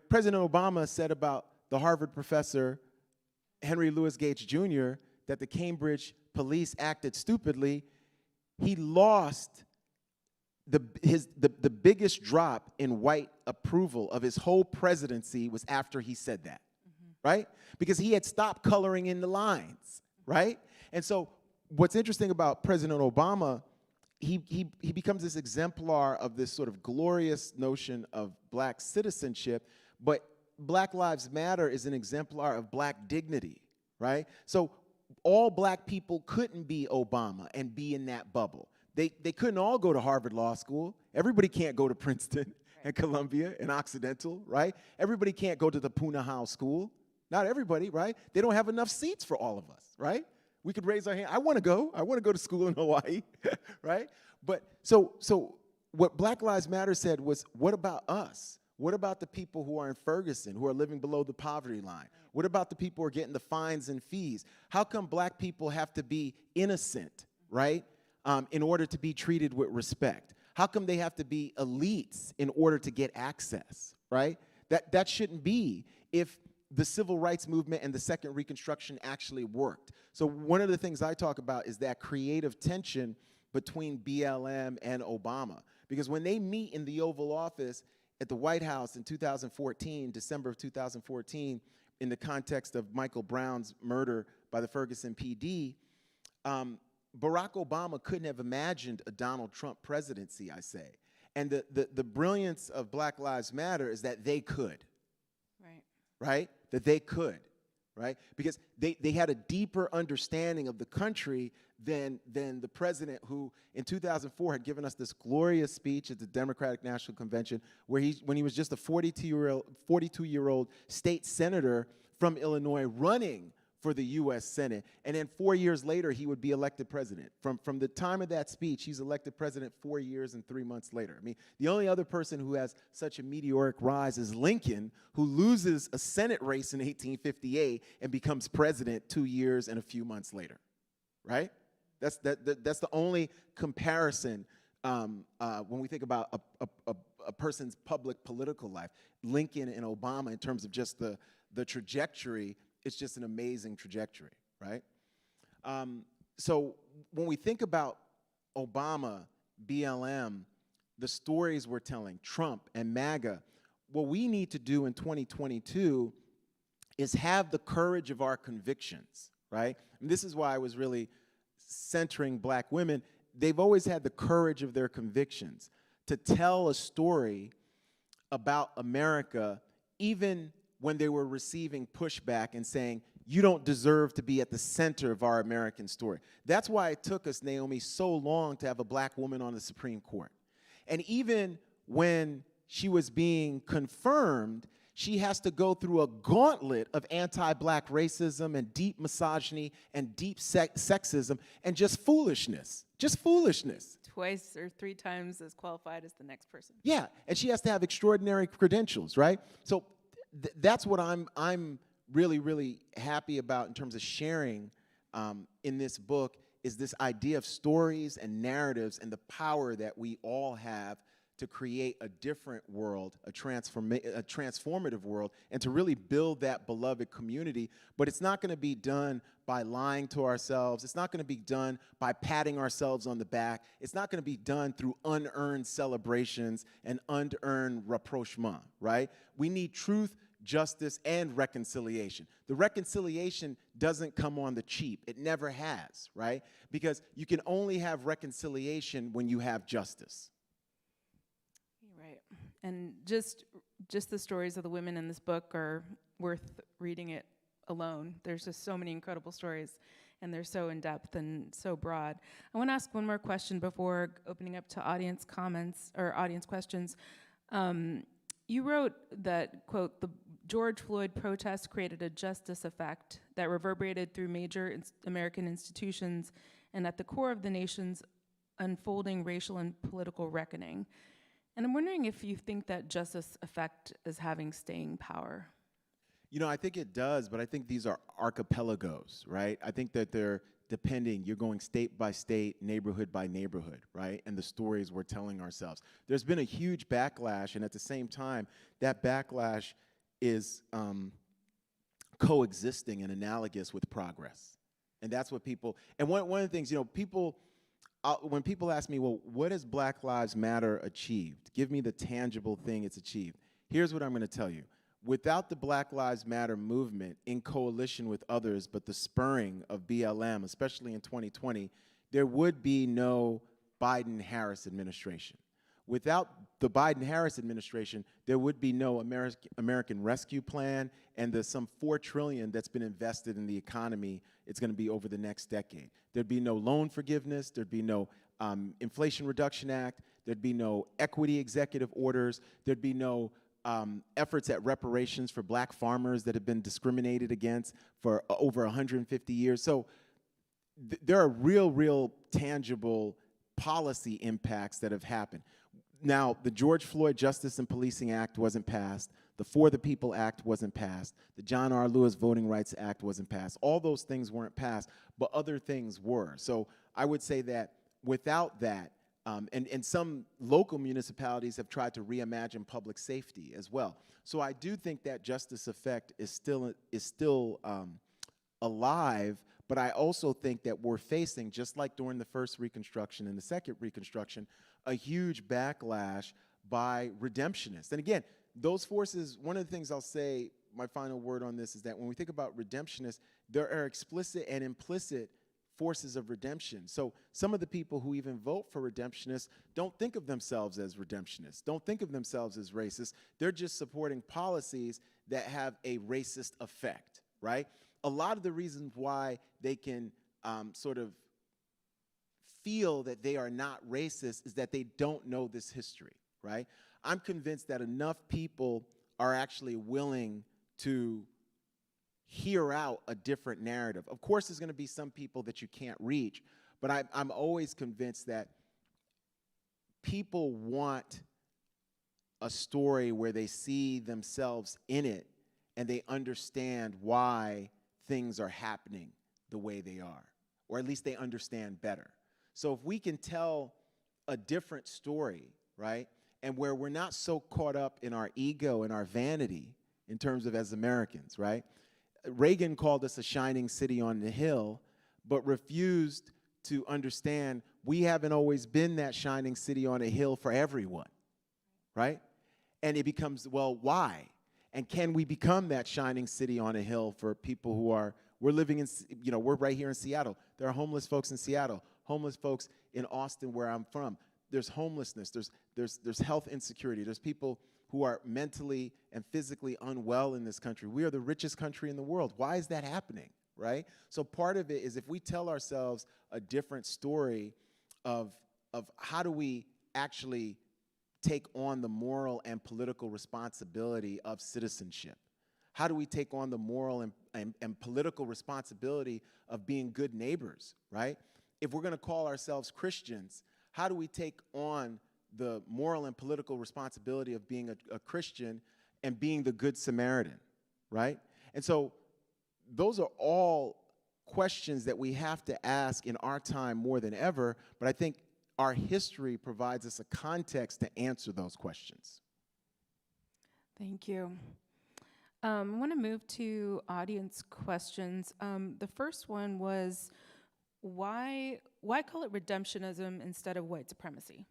President Obama said about the Harvard professor Henry Louis Gates Jr. that the Cambridge police acted stupidly, he lost the biggest drop in white approval of his whole presidency was after he said that, right? Because he had stopped coloring in the lines, right? And so what's interesting about President Obama, he becomes this exemplar of this sort of glorious notion of black citizenship, but Black Lives Matter is an exemplar of black dignity, right? So all black people couldn't be Obama and be in that bubble. They couldn't all go to Harvard Law School. Everybody can't go to Princeton and Columbia and Occidental, right? Everybody can't go to the Punahou School. Not everybody, right? They don't have enough seats for all of us, right? We could raise our hand. I want to go. I want to go to school in Hawaii, right? But so what Black Lives Matter said was, what about us? What about the people who are in Ferguson, who are living below the poverty line? What about the people who are getting the fines and fees? How come black people have to be innocent, right, in order to be treated with respect? How come they have to be elites in order to get access, right? That shouldn't be if the civil rights movement and the Second Reconstruction actually worked. So one of the things I talk about is that creative tension between BLM and Obama. Because when they meet in the Oval Office at the White House in 2014, December of 2014, in the context of Michael Brown's murder by the Ferguson PD, Barack Obama couldn't have imagined a Donald Trump presidency, I say. And the brilliance of Black Lives Matter is that they could. Right? That they could, right? Because they had a deeper understanding of the country than the president who, in 2004, had given us this glorious speech at the Democratic National Convention where when he was just a 42-year-old state senator from Illinois running for the U.S. Senate, and then 4 years later, he would be elected president. From the time of that speech, he's elected president 4 years and 3 months later. I mean, the only other person who has such a meteoric rise is Lincoln, who loses a Senate race in 1858 and becomes president 2 years and a few months later, right? That's the only comparison when we think about a person's public political life. Lincoln and Obama, in terms of just the trajectory, it's just an amazing trajectory, right? So when we think about Obama, BLM, the stories we're telling, Trump and MAGA, what we need to do in 2022 is have the courage of our convictions, right? And this is why I was really centering black women. They've always had the courage of their convictions to tell a story about America, even when they were receiving pushback and saying, you don't deserve to be at the center of our American story. That's why it took us, Naomi, so long to have a black woman on the Supreme Court. And even when she was being confirmed, she has to go through a gauntlet of anti-black racism and deep misogyny and deep sexism and just foolishness. Twice or three times as qualified as the next person. Yeah, and she has to have extraordinary credentials, right? So that's what I'm really, really happy about in terms of sharing in this book, is this idea of stories and narratives and the power that we all have to create a different world, a transformative world, and to really build that beloved community. But it's not going to be done by lying to ourselves. It's not going to be done by patting ourselves on the back. It's not going to be done through unearned celebrations and unearned rapprochement, right? We need truth, justice, and reconciliation. The reconciliation doesn't come on the cheap. It never has, right? Because you can only have reconciliation when you have justice. Right. And just the stories of the women in this book are worth reading it alone. There's just so many incredible stories, and they're so in-depth and so broad. I want to ask one more question before opening up to audience comments or audience questions. You wrote that, quote, the George Floyd protests created a justice effect that reverberated through major American institutions and at the core of the nation's unfolding racial and political reckoning. And I'm wondering if you think that justice effect is having staying power. I think it does, but I think these are archipelagos, right? I think that they're depending, you're going state by state, neighborhood by neighborhood, right? And the stories we're telling ourselves. There's been a huge backlash, and at the same time, that backlash is coexisting and analogous with progress. And that's what people, and one of the things, people, when people ask me, well, what has Black Lives Matter achieved? Give me the tangible thing it's achieved. Here's what I'm going to tell you. Without the Black Lives Matter movement in coalition with others, but the spurring of BLM, especially in 2020, there would be no Biden-Harris administration. Without the Biden-Harris administration, there would be no American Rescue Plan and the some $4 trillion that's been invested in the economy. It's going to be over the next decade. There'd be no loan forgiveness. There'd be no Inflation Reduction Act. There'd be no equity executive orders. There'd be no efforts at reparations for black farmers that have been discriminated against for over 150 years. So there are real tangible policy impacts that have happened. Now, the George Floyd Justice and Policing Act wasn't passed. The For the People Act wasn't passed. The John R. Lewis Voting Rights Act wasn't passed. All those things weren't passed, but other things were. So I would say that without that, and some local municipalities have tried to reimagine public safety as well. So I do think that justice effect is still alive, but I also think that we're facing, just like during the first Reconstruction and the second Reconstruction, a huge backlash by redemptionists. And again, those forces, one of the things I'll say, my final word on this is that when we think about redemptionists, there are explicit and implicit forces of redemption. So some of the people who even vote for redemptionists don't think of themselves as redemptionists, don't think of themselves as racist. They're just supporting policies that have a racist effect, right? A lot of the reasons why they can sort of feel that they are not racist is that they don't know this history, right? I'm convinced that enough people are actually willing to hear out a different narrative. Of course, there's going to be some people that you can't reach, but I'm always convinced that people want a story where they see themselves in it and they understand why things are happening the way they are, or at least they understand better. So if we can tell a different story, right, and where we're not so caught up in our ego and our vanity in terms of as Americans, right? Reagan called us a shining city on the hill, but refused to understand we haven't always been that shining city on a hill for everyone, right? And it becomes, well, why? And can we become that shining city on a hill for people who are, we're living in, we're right here in Seattle. There are homeless folks in Seattle, homeless folks in Austin where I'm from. There's homelessness, there's health insecurity, there's people who are mentally and physically unwell in this country. We are the richest country in the world. Why is that happening, right? So part of it is if we tell ourselves a different story of how do we actually take on the moral and political responsibility of citizenship? How do we take on the moral and political responsibility of being good neighbors, right? If we're gonna call ourselves Christians, how do we take on the moral and political responsibility of being a Christian and being the Good Samaritan, right? And so those are all questions that we have to ask in our time more than ever, but I think our history provides us a context to answer those questions. Thank you. I want to move to audience questions. The first one was, why call it redemptionism instead of white supremacy?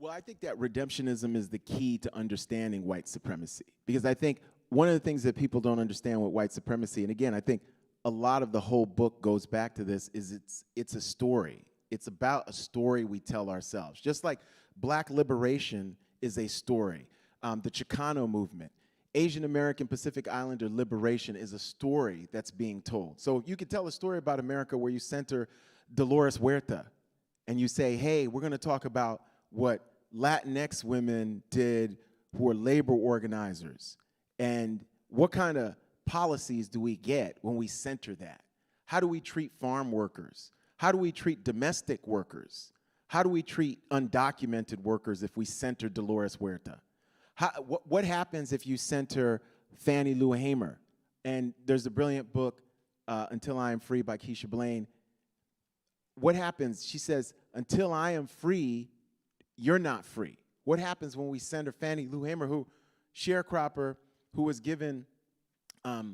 Well, I think that redemptionism is the key to understanding white supremacy. Because I think one of the things that people don't understand with white supremacy, and again, I think a lot of the whole book goes back to this, is it's a story. It's about a story we tell ourselves. Just like Black liberation is a story. The Chicano movement, Asian American Pacific Islander liberation is a story that's being told. So you could tell a story about America where you center Dolores Huerta and you say, hey, we're going to talk about what Latinx women did who are labor organizers, and what kind of policies do we get when we center that? How do we treat farm workers? How do we treat domestic workers? How do we treat undocumented workers if we center Dolores Huerta? What happens if you center Fannie Lou Hamer? And there's a brilliant book, Until I Am Free by Keisha Blaine. What happens? She says, until I am free, you're not free. What happens when we center Fannie Lou Hamer, who sharecropper, who was given a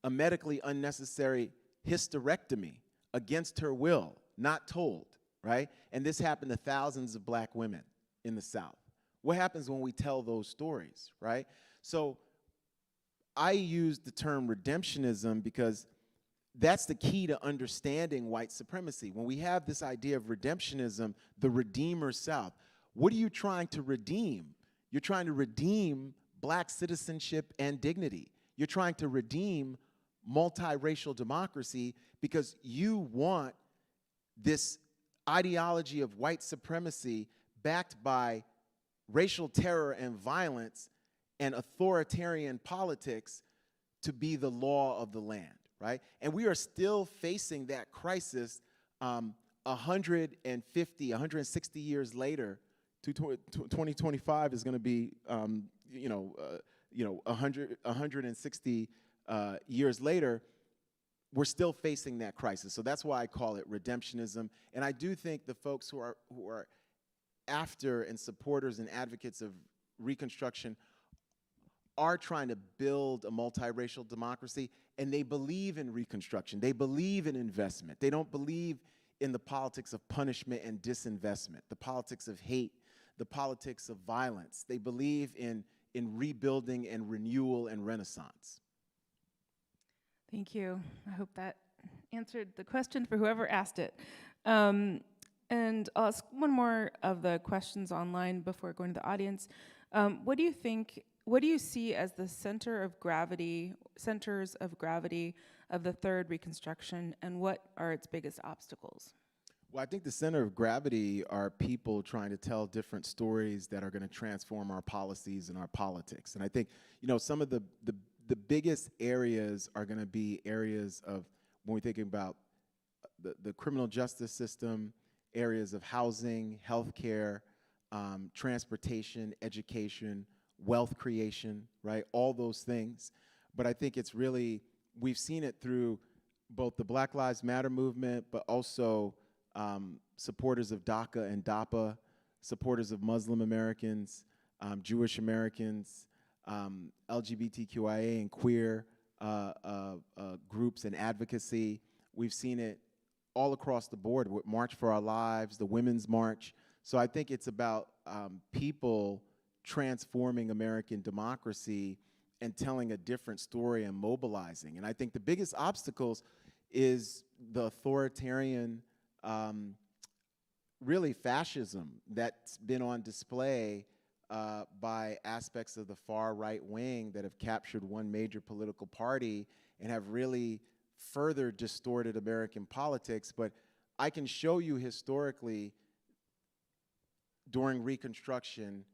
medically unnecessary hysterectomy against her will, not told, right? And this happened to thousands of black women in the South. What happens when we tell those stories, right? So I use the term redemptionism because that's the key to understanding white supremacy. When we have this idea of redemptionism, the Redeemer South, what are you trying to redeem? You're trying to redeem black citizenship and dignity. You're trying to redeem multiracial democracy because you want this ideology of white supremacy backed by racial terror and violence and authoritarian politics to be the law of the land, right? And we are still facing that crisis 150, 160 years later. 2025 is going to be, 160 years later, we're still facing that crisis. So that's why I call it redemptionism. And I do think the folks who are after and supporters and advocates of Reconstruction are trying to build a multiracial democracy, and they believe in Reconstruction. They believe in investment. They don't believe in the politics of punishment and disinvestment, the politics of hate, the politics of violence. They believe in rebuilding and renewal and renaissance. Thank you. I hope that answered the question for whoever asked it. And I'll ask one more of the questions online before going to the audience. What do you see as the centers of gravity of the Third Reconstruction, and what are its biggest obstacles? Well, I think the center of gravity are people trying to tell different stories that are going to transform our policies and our politics. And I think, some of the biggest areas are going to be areas of, when we're thinking about the criminal justice system, areas of housing, healthcare, transportation, education, wealth creation, right? All those things. But I think it's really, we've seen it through both the Black Lives Matter movement, but also supporters of DACA and DAPA, supporters of Muslim Americans, Jewish Americans, LGBTQIA and queer groups and advocacy. We've seen it all across the board with March for Our Lives, the Women's March. So I think it's about people transforming American democracy and telling a different story and mobilizing. And I think the biggest obstacles is the authoritarian, really fascism that's been on display by aspects of the far right wing that have captured one major political party and have really further distorted American politics. But I can show you historically during Reconstruction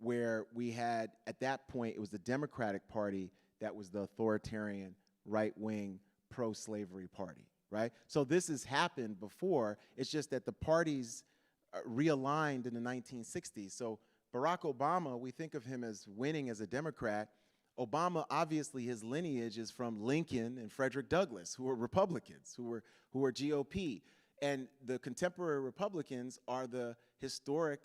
where we had, at that point, it was the Democratic Party that was the authoritarian right-wing pro-slavery party, right? So this has happened before. It's just that the parties realigned in the 1960s. So Barack Obama, we think of him as winning as a Democrat. Obama, obviously, his lineage is from Lincoln and Frederick Douglass, who were Republicans, who were GOP. And the contemporary Republicans are the historic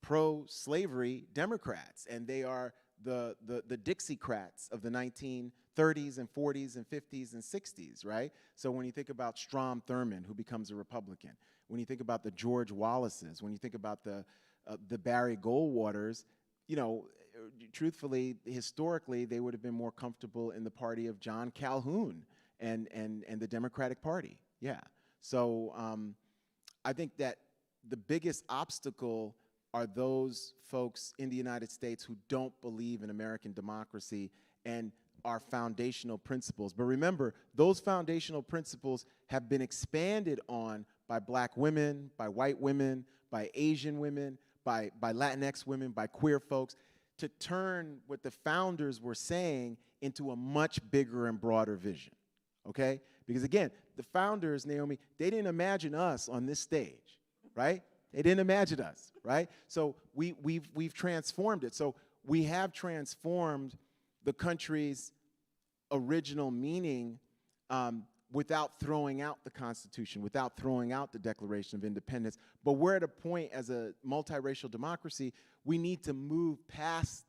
pro-slavery Democrats, and they are the Dixiecrats of the 1930s and 40s and 50s and 60s, right? So when you think about Strom Thurmond, who becomes a Republican, when you think about the George Wallaces, when you think about the Barry Goldwaters, truthfully, historically, they would have been more comfortable in the party of John Calhoun and the Democratic Party, yeah. So I think that the biggest obstacle are those folks in the United States who don't believe in American democracy and our foundational principles. But remember, those foundational principles have been expanded on by black women, by white women, by Asian women, by Latinx women, by queer folks, to turn what the founders were saying into a much bigger and broader vision, okay? Because again, the founders, Naomi, they didn't imagine us on this stage, right? They didn't imagine us, right? So we've transformed it. So we have transformed the country's original meaning without throwing out the Constitution, without throwing out the Declaration of Independence. But we're at a point as a multiracial democracy, we need to move past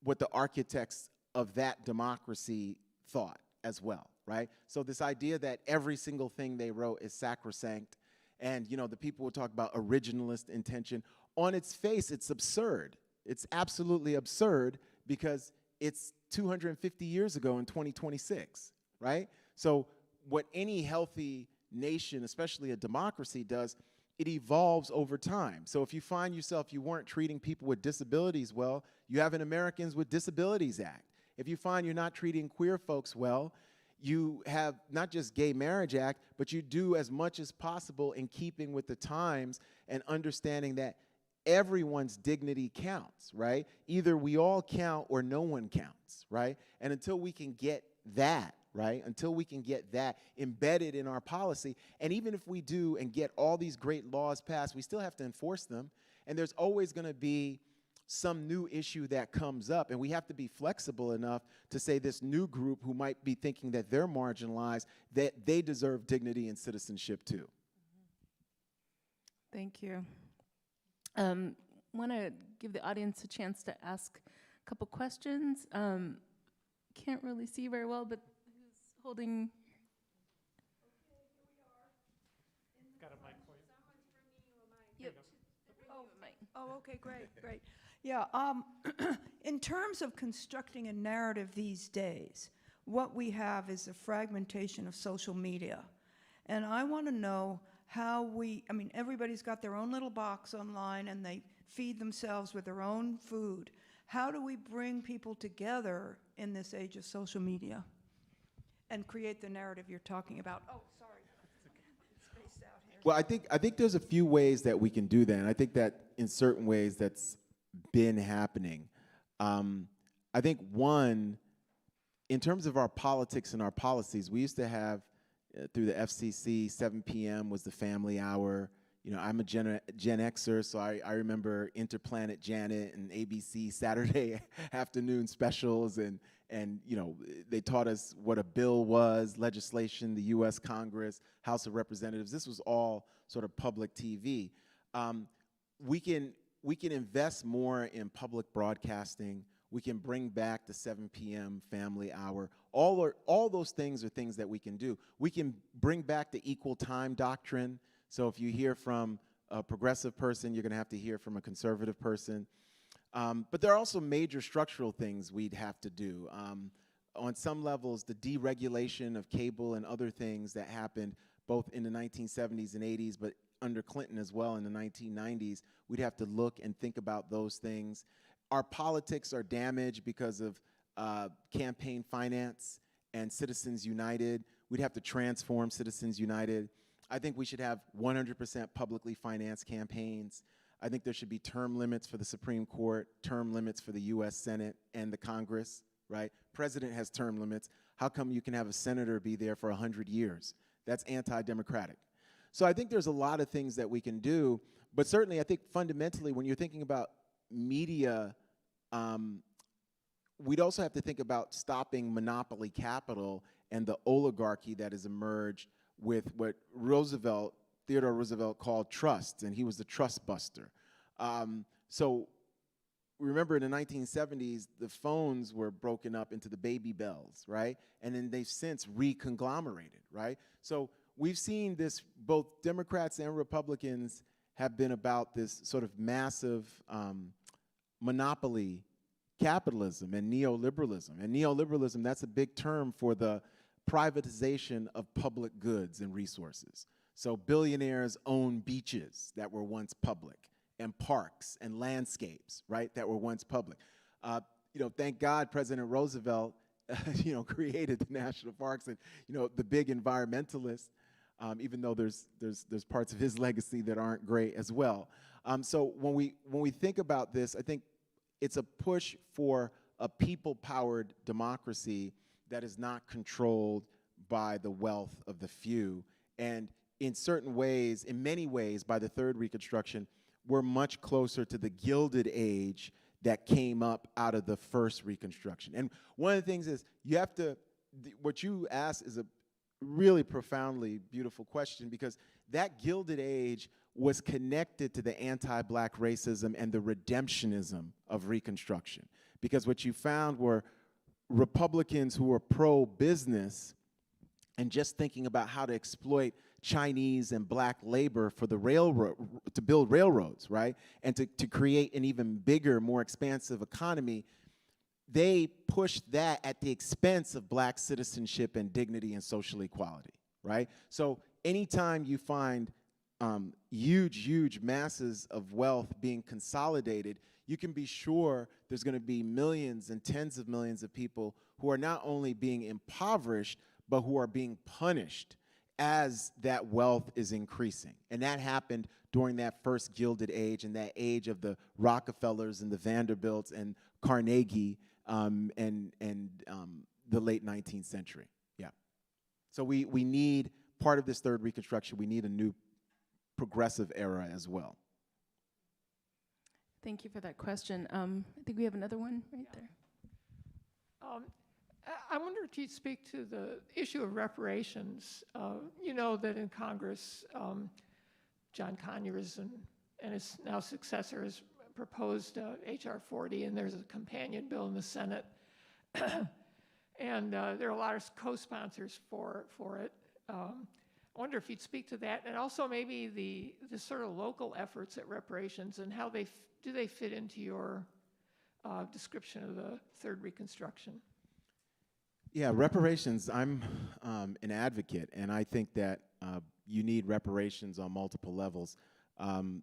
what the architects of that democracy thought as well, right? So this idea that every single thing they wrote is sacrosanct, and the people will talk about originalist intention. On its face, it's absurd. It's absolutely absurd because it's 250 years ago in 2026, right? So what any healthy nation, especially a democracy, does, it evolves over time. So if you find yourself you weren't treating people with disabilities well, you have an Americans with Disabilities Act. If you find you're not treating queer folks well, you have not just Gay Marriage Act, but you do as much as possible in keeping with the times and understanding that everyone's dignity counts, right? Either we all count or no one counts, right? And until we can get that, right? Until we can get that embedded in our policy, and even if we do and get all these great laws passed, we still have to enforce them, and there's always going to be some new issue that comes up, and we have to be flexible enough to say this new group who might be thinking that they're marginalized, that they deserve dignity and citizenship too. Thank you. Want to give the audience a chance to ask a couple questions. Can't really see very well, but who's holding? Got a mic for you. Yep. Oh, okay, great. Yeah, in terms of constructing a narrative these days, what we have is a fragmentation of social media. And I want to know how everybody's got their own little box online and they feed themselves with their own food. How do we bring people together in this age of social media and create the narrative you're talking about? Oh, sorry. It's spaced out here. Well, I think there's a few ways that we can do that, and I think that in certain ways that's been happening. I think one, in terms of our politics and our policies, we used to have through the FCC, 7 p.m. was the family hour. I'm a Gen Xer, so I remember Interplanet Janet and ABC Saturday afternoon specials, and they taught us what a bill was, legislation, the U.S. Congress, House of Representatives. This was all sort of public TV. We can invest more in public broadcasting. We can bring back the 7 p.m. family hour. All those things are things that we can do. We can bring back the equal time doctrine. So if you hear from a progressive person, you're going to have to hear from a conservative person. But there are also major structural things we'd have to do. On some levels, the deregulation of cable and other things that happened both in the 1970s and 80s, but under Clinton as well in the 1990s, we'd have to look and think about those things. Our politics are damaged because of campaign finance and Citizens United. We'd have to transform Citizens United. I think we should have 100% publicly financed campaigns. I think there should be term limits for the Supreme Court, term limits for the U.S. Senate and the Congress, right? President has term limits. How come you can have a senator be there for 100 years? That's anti-democratic. So I think there's a lot of things that we can do, but certainly I think fundamentally when you're thinking about media, we'd also have to think about stopping monopoly capital and the oligarchy that has emerged with what Theodore Roosevelt called trusts, and he was the trust buster. So remember in the 1970s, the phones were broken up into the baby bells, right? And then they've since reconglomerated, right? So we've seen this, both Democrats and Republicans have been about this sort of massive monopoly capitalism and neoliberalism. And neoliberalism, that's a big term for the privatization of public goods and resources. So billionaires own beaches that were once public, and parks and landscapes, right, that were once public. Thank God President Roosevelt, created the national parks and, the big environmentalist, even though there's parts of his legacy that aren't great as well. So when we think about this, I think it's a push for a people-powered democracy that is not controlled by the wealth of the few. And in certain ways, in many ways, by the Third Reconstruction, we're much closer to the Gilded Age that came up out of the First Reconstruction. And one of the things is, you have to, what you asked is a really profoundly beautiful question, because that Gilded Age was connected to the anti-black racism and the redemptionism of Reconstruction. Because what you found were Republicans who were pro-business and just thinking about how to exploit Chinese and black labor for the railroad, to build railroads, right? And to create an even bigger, more expansive economy. They pushed that at the expense of black citizenship and dignity and social equality, right? So anytime you find huge masses of wealth being consolidated, you can be sure there's going to be millions and tens of millions of people who are not only being impoverished, but who are being punished as that wealth is increasing. And that happened during that first Gilded Age and that age of the Rockefellers and the Vanderbilts and Carnegie and the late 19th century. Yeah. So we need, part of this Third Reconstruction, we need a new progressive era as well. Thank you for that question. I think we have another one right there. I wonder if you'd speak to the issue of reparations. You know that in Congress, John Conyers and his now successor has proposed H.R. 40, and there's a companion bill in the Senate. And there are a lot of co-sponsors for it. I wonder if you'd speak to that, and also maybe the sort of local efforts at reparations and how do they fit into your description of the Third Reconstruction? Yeah, reparations, I'm an advocate, and I think that you need reparations on multiple levels.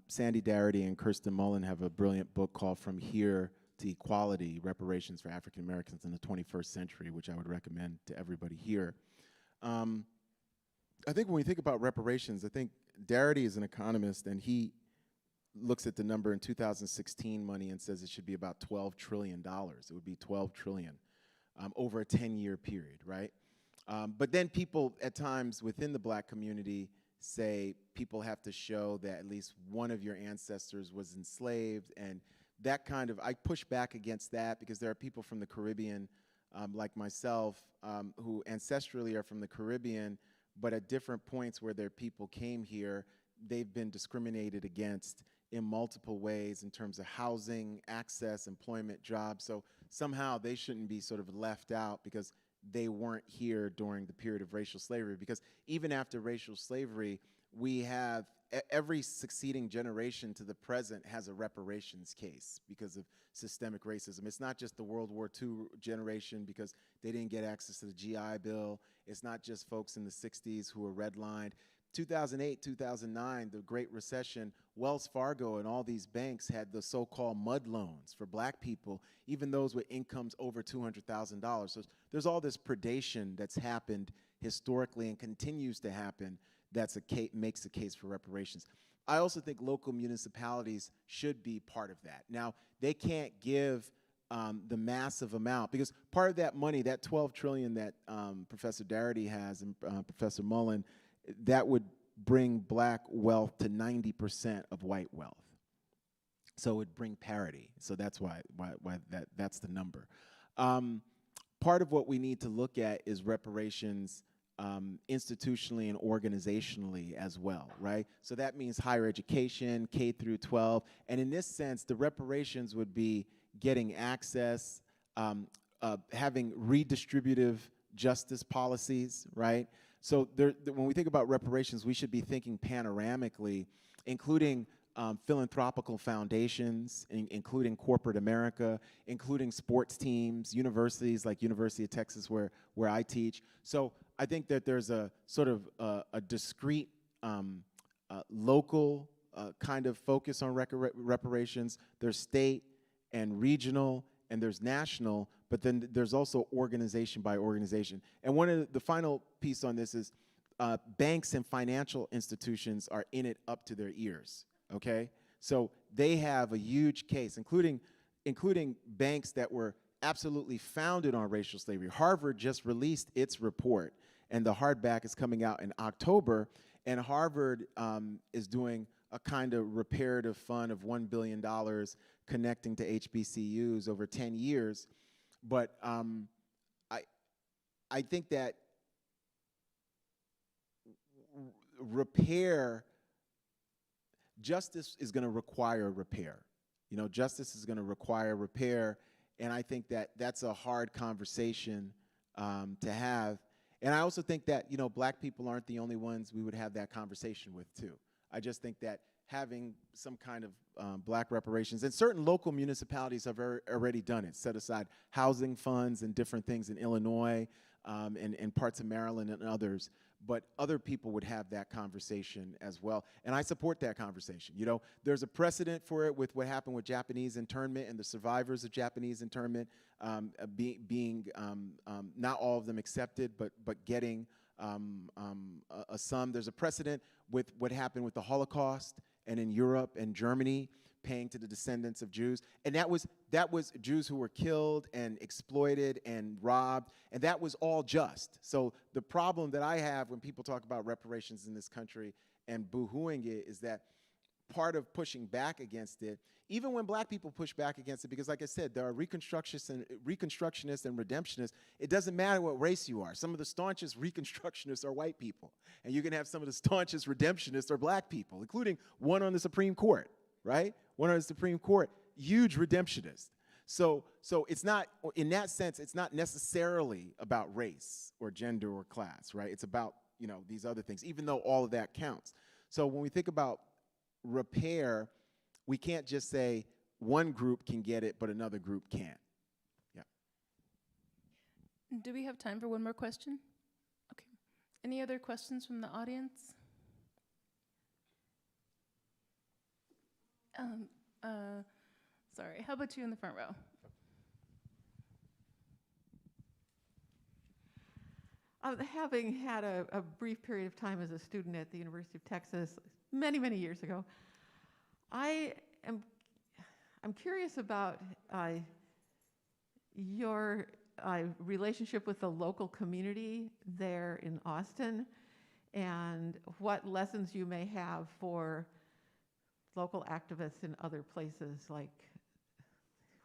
Sandy Darity and Kirsten Mullen have a brilliant book called From Here to Equality, Reparations for African Americans in the 21st Century, which I would recommend to everybody here. I think when we think about reparations, I think Darity is an economist, and he looks at the number in 2016 money and says it should be about $12 trillion. It would be $12 trillion over a 10-year period, right? But then people at times within the black community say people have to show that at least one of your ancestors was enslaved, and that kind of, I push back against that, because there are people from the Caribbean like myself who ancestrally are from the Caribbean, but at different points where their people came here, they've been discriminated against in multiple ways in terms of housing, access, employment, jobs. So somehow they shouldn't be sort of left out because they weren't here during the period of racial slavery. Because even after racial slavery, we have every succeeding generation to the present has a reparations case because of systemic racism. It's not just the World War II generation because they didn't get access to the GI Bill. It's not just folks in the 60s who were redlined. 2008, 2009, the Great Recession, Wells Fargo and all these banks had the so-called mud loans for black people, even those with incomes over $200,000. So there's all this predation that's happened historically and continues to happen that's makes a case for reparations. I also think local municipalities should be part of that. Now, they can't give the massive amount, because part of that money, that $12 trillion that Professor Darity has and Professor Mullen, that would bring black wealth to 90% of white wealth. So it would bring parity. So that's why that's the number. Part of what we need to look at is reparations institutionally and organizationally as well, right? So that means higher education, K through 12, and in this sense, the reparations would be getting access, having redistributive justice policies, right? So when we think about reparations, we should be thinking panoramically, including philanthropical foundations, including corporate America, including sports teams, universities like University of Texas where I teach. So I think that there's a sort of a discrete local kind of focus on reparations. There's state and regional, and there's national, but then there's also organization by organization. And one of the final piece on this is banks and financial institutions are in it up to their ears, okay? So they have a huge case, including banks that were absolutely founded on racial slavery. Harvard just released its report, and the hardback is coming out in October, And Harvard is doing a kind of reparative fund of $1 billion connecting to HBCUs over 10 years. But I think that justice is going to require repair. You know, justice is going to require repair, and I think that that's a hard conversation to have. And I also think that, you know, black people aren't the only ones we would have that conversation with, too. I just think that having some kind of black reparations, and certain local municipalities have already done it, set aside housing funds and different things in Illinois and parts of Maryland and others, but other people would have that conversation as well. And I support that conversation. You know, there's a precedent for it with what happened with Japanese internment and the survivors of Japanese internment being not all of them accepted, but getting a sum. There's a precedent with what happened with the Holocaust and in Europe and Germany, paying to the descendants of Jews. And that was Jews who were killed and exploited and robbed, and that was all just. So the problem that I have when people talk about reparations in this country and boo-hooing it is that part of pushing back against it, even when black people push back against it, because like I said, there are Reconstructionists and Redemptionists, it doesn't matter what race you are. Some of the staunchest Reconstructionists are white people, and you can have some of the staunchest Redemptionists are black people, including one on the Supreme Court, right? One on the Supreme Court, huge redemptionist. So it's not, in that sense, it's not necessarily about race or gender or class, right? It's about, you know, these other things, even though all of that counts. So when we think about repair, we can't just say one group can get it, but another group can't. Yeah. Do we have time for one more question? Okay. Any other questions from the audience? Sorry, how about you in the front row? Having had a brief period of time as a student at the University of Texas many, many years ago, I'm curious about your relationship with the local community there in Austin and what lessons you may have for local activists in other places like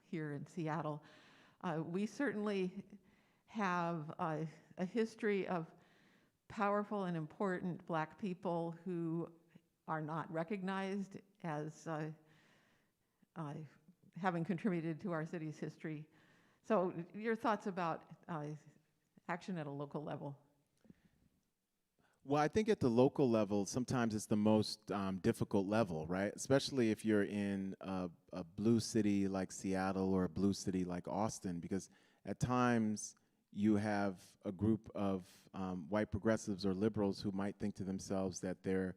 here in Seattle. We certainly have a history of powerful and important black people who are not recognized as having contributed to our city's history. So your thoughts about action at a local level? Well, I think at the local level, sometimes it's the most difficult level, right? Especially if you're in a blue city like Seattle or a blue city like Austin, because at times you have a group of white progressives or liberals who might think to themselves that they're,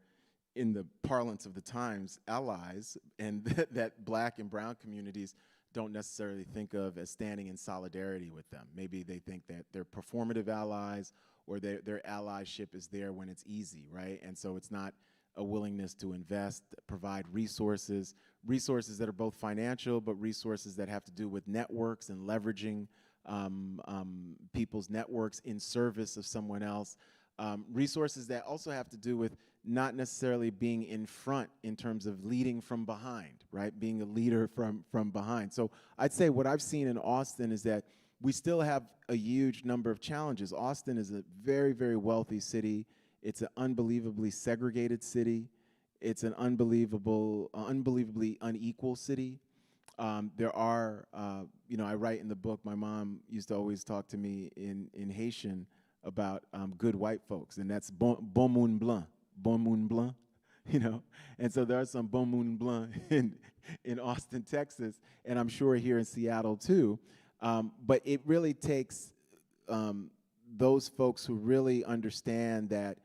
in the parlance of the times, allies, and that black and brown communities don't necessarily think of as standing in solidarity with them. Maybe they think that they're performative allies, or their allyship is there when it's easy, right? And so it's not a willingness to invest, provide resources that are both financial, but resources that have to do with networks and leveraging people's networks in service of someone else. Resources that also have to do with not necessarily being in front in terms of leading from behind, right? Being a leader from behind. So I'd say what I've seen in Austin is that we still have a huge number of challenges. Austin is a very, very wealthy city. It's an unbelievably segregated city. It's an unbelievably unequal city. There are, you know, I write in the book, my mom used to always talk to me in Haitian about good white folks, and that's bon moun blanc, you know? And so there are some bon moun blanc in Austin, Texas, and I'm sure here in Seattle too. But it really takes those folks who really understand that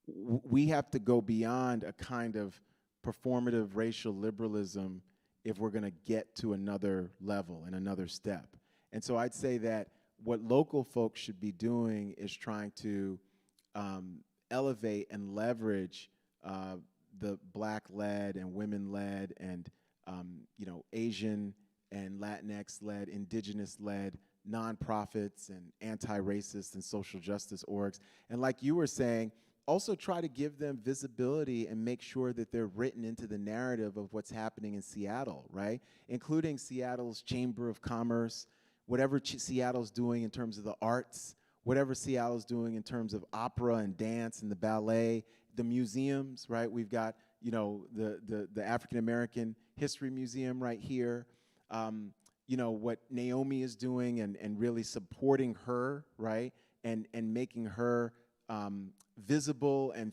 we have to go beyond a kind of performative racial liberalism if we're going to get to another level and another step. And so I'd say that what local folks should be doing is trying to elevate and leverage the black-led and women-led and you know, Asian and Latinx-led, indigenous-led nonprofits and anti-racist and social justice orgs. And like you were saying, also try to give them visibility and make sure that they're written into the narrative of what's happening in Seattle, right? Including Seattle's Chamber of Commerce, whatever Seattle's doing in terms of the arts, whatever Seattle's doing in terms of opera and dance and the ballet, the museums, right? We've got, the African American History Museum right here. What Naomi is doing and really supporting her, right? And making her visible and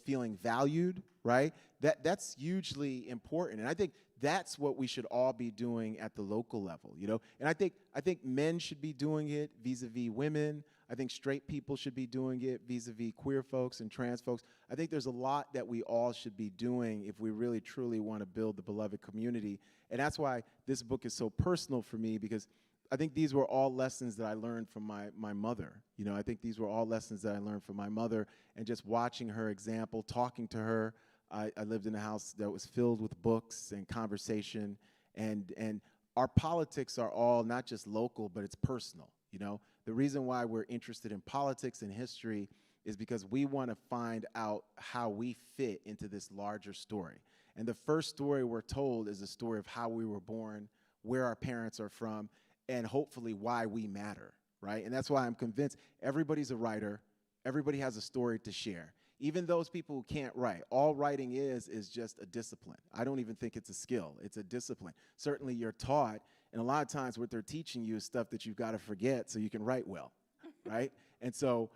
feeling valued, right? That's hugely important. And I think that's what we should all be doing at the local level, And I think men should be doing it vis-a-vis women. I think straight people should be doing it vis-a-vis queer folks and trans folks. I think there's a lot that we all should be doing if we really truly want to build the beloved community. And that's why this book is so personal for me, because I think these were all lessons that I learned from my mother. I think these were all lessons that I learned from my mother, and just watching her example, talking to her. I lived in a house that was filled with books and conversation, and our politics are all not just local, but it's personal, The reason why we're interested in politics and history is because we want to find out how we fit into this larger story. And the first story we're told is a story of how we were born, where our parents are from, and hopefully why we matter, right? And that's why I'm convinced everybody's a writer, everybody has a story to share. Even those people who can't write, all writing is just a discipline. I don't even think it's a skill, it's a discipline. Certainly you're taught, and a lot of times what they're teaching you is stuff that you've got to forget so you can write well, right? And so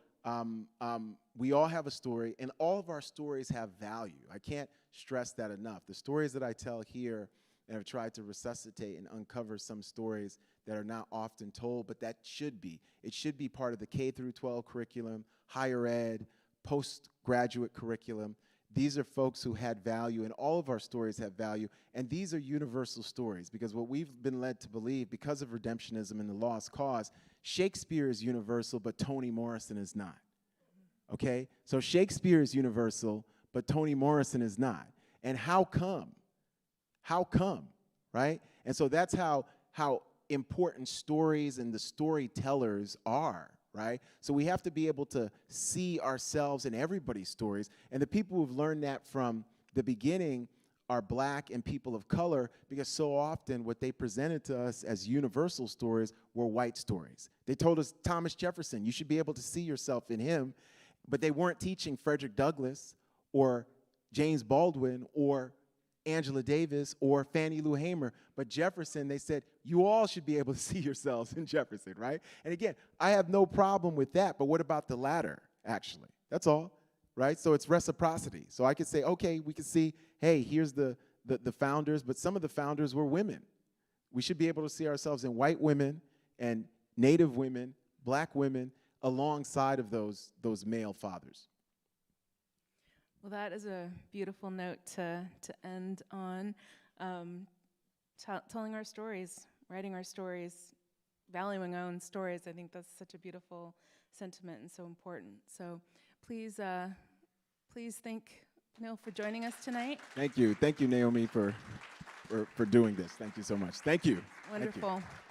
we all have a story, and all of our stories have value. I can't stress that enough. The stories that I tell here, and I've tried to resuscitate and uncover some stories that are not often told, but that should be. It should be part of the K through 12 curriculum, higher ed, postgraduate curriculum. These are folks who had value, and all of our stories have value, and these are universal stories, because what we've been led to believe, because of redemptionism and the lost cause, Shakespeare is universal, but Toni Morrison is not, okay? So Shakespeare is universal, but Toni Morrison is not. And how come? How come, right? And so that's how important stories and the storytellers are, right? So we have to be able to see ourselves in everybody's stories. And the people who've learned that from the beginning are Black and people of color, because so often what they presented to us as universal stories were white stories. They told us Thomas Jefferson, you should be able to see yourself in him, but they weren't teaching Frederick Douglass or James Baldwin or Angela Davis or Fannie Lou Hamer, but Jefferson, they said, you all should be able to see yourselves in Jefferson, right? And again, I have no problem with that, but what about the latter, actually? That's all, right? So it's reciprocity. So I could say, okay, we could see, hey, here's the founders, but some of the founders were women. We should be able to see ourselves in white women and Native women, Black women, alongside of those male fathers. Well, that is a beautiful note to end on. Telling our stories, writing our stories, valuing our own stories. I think that's such a beautiful sentiment and so important. So please thank Peniel for joining us tonight. Thank you, Naomi, for doing this. Thank you so much. Thank you. Wonderful. Thank you.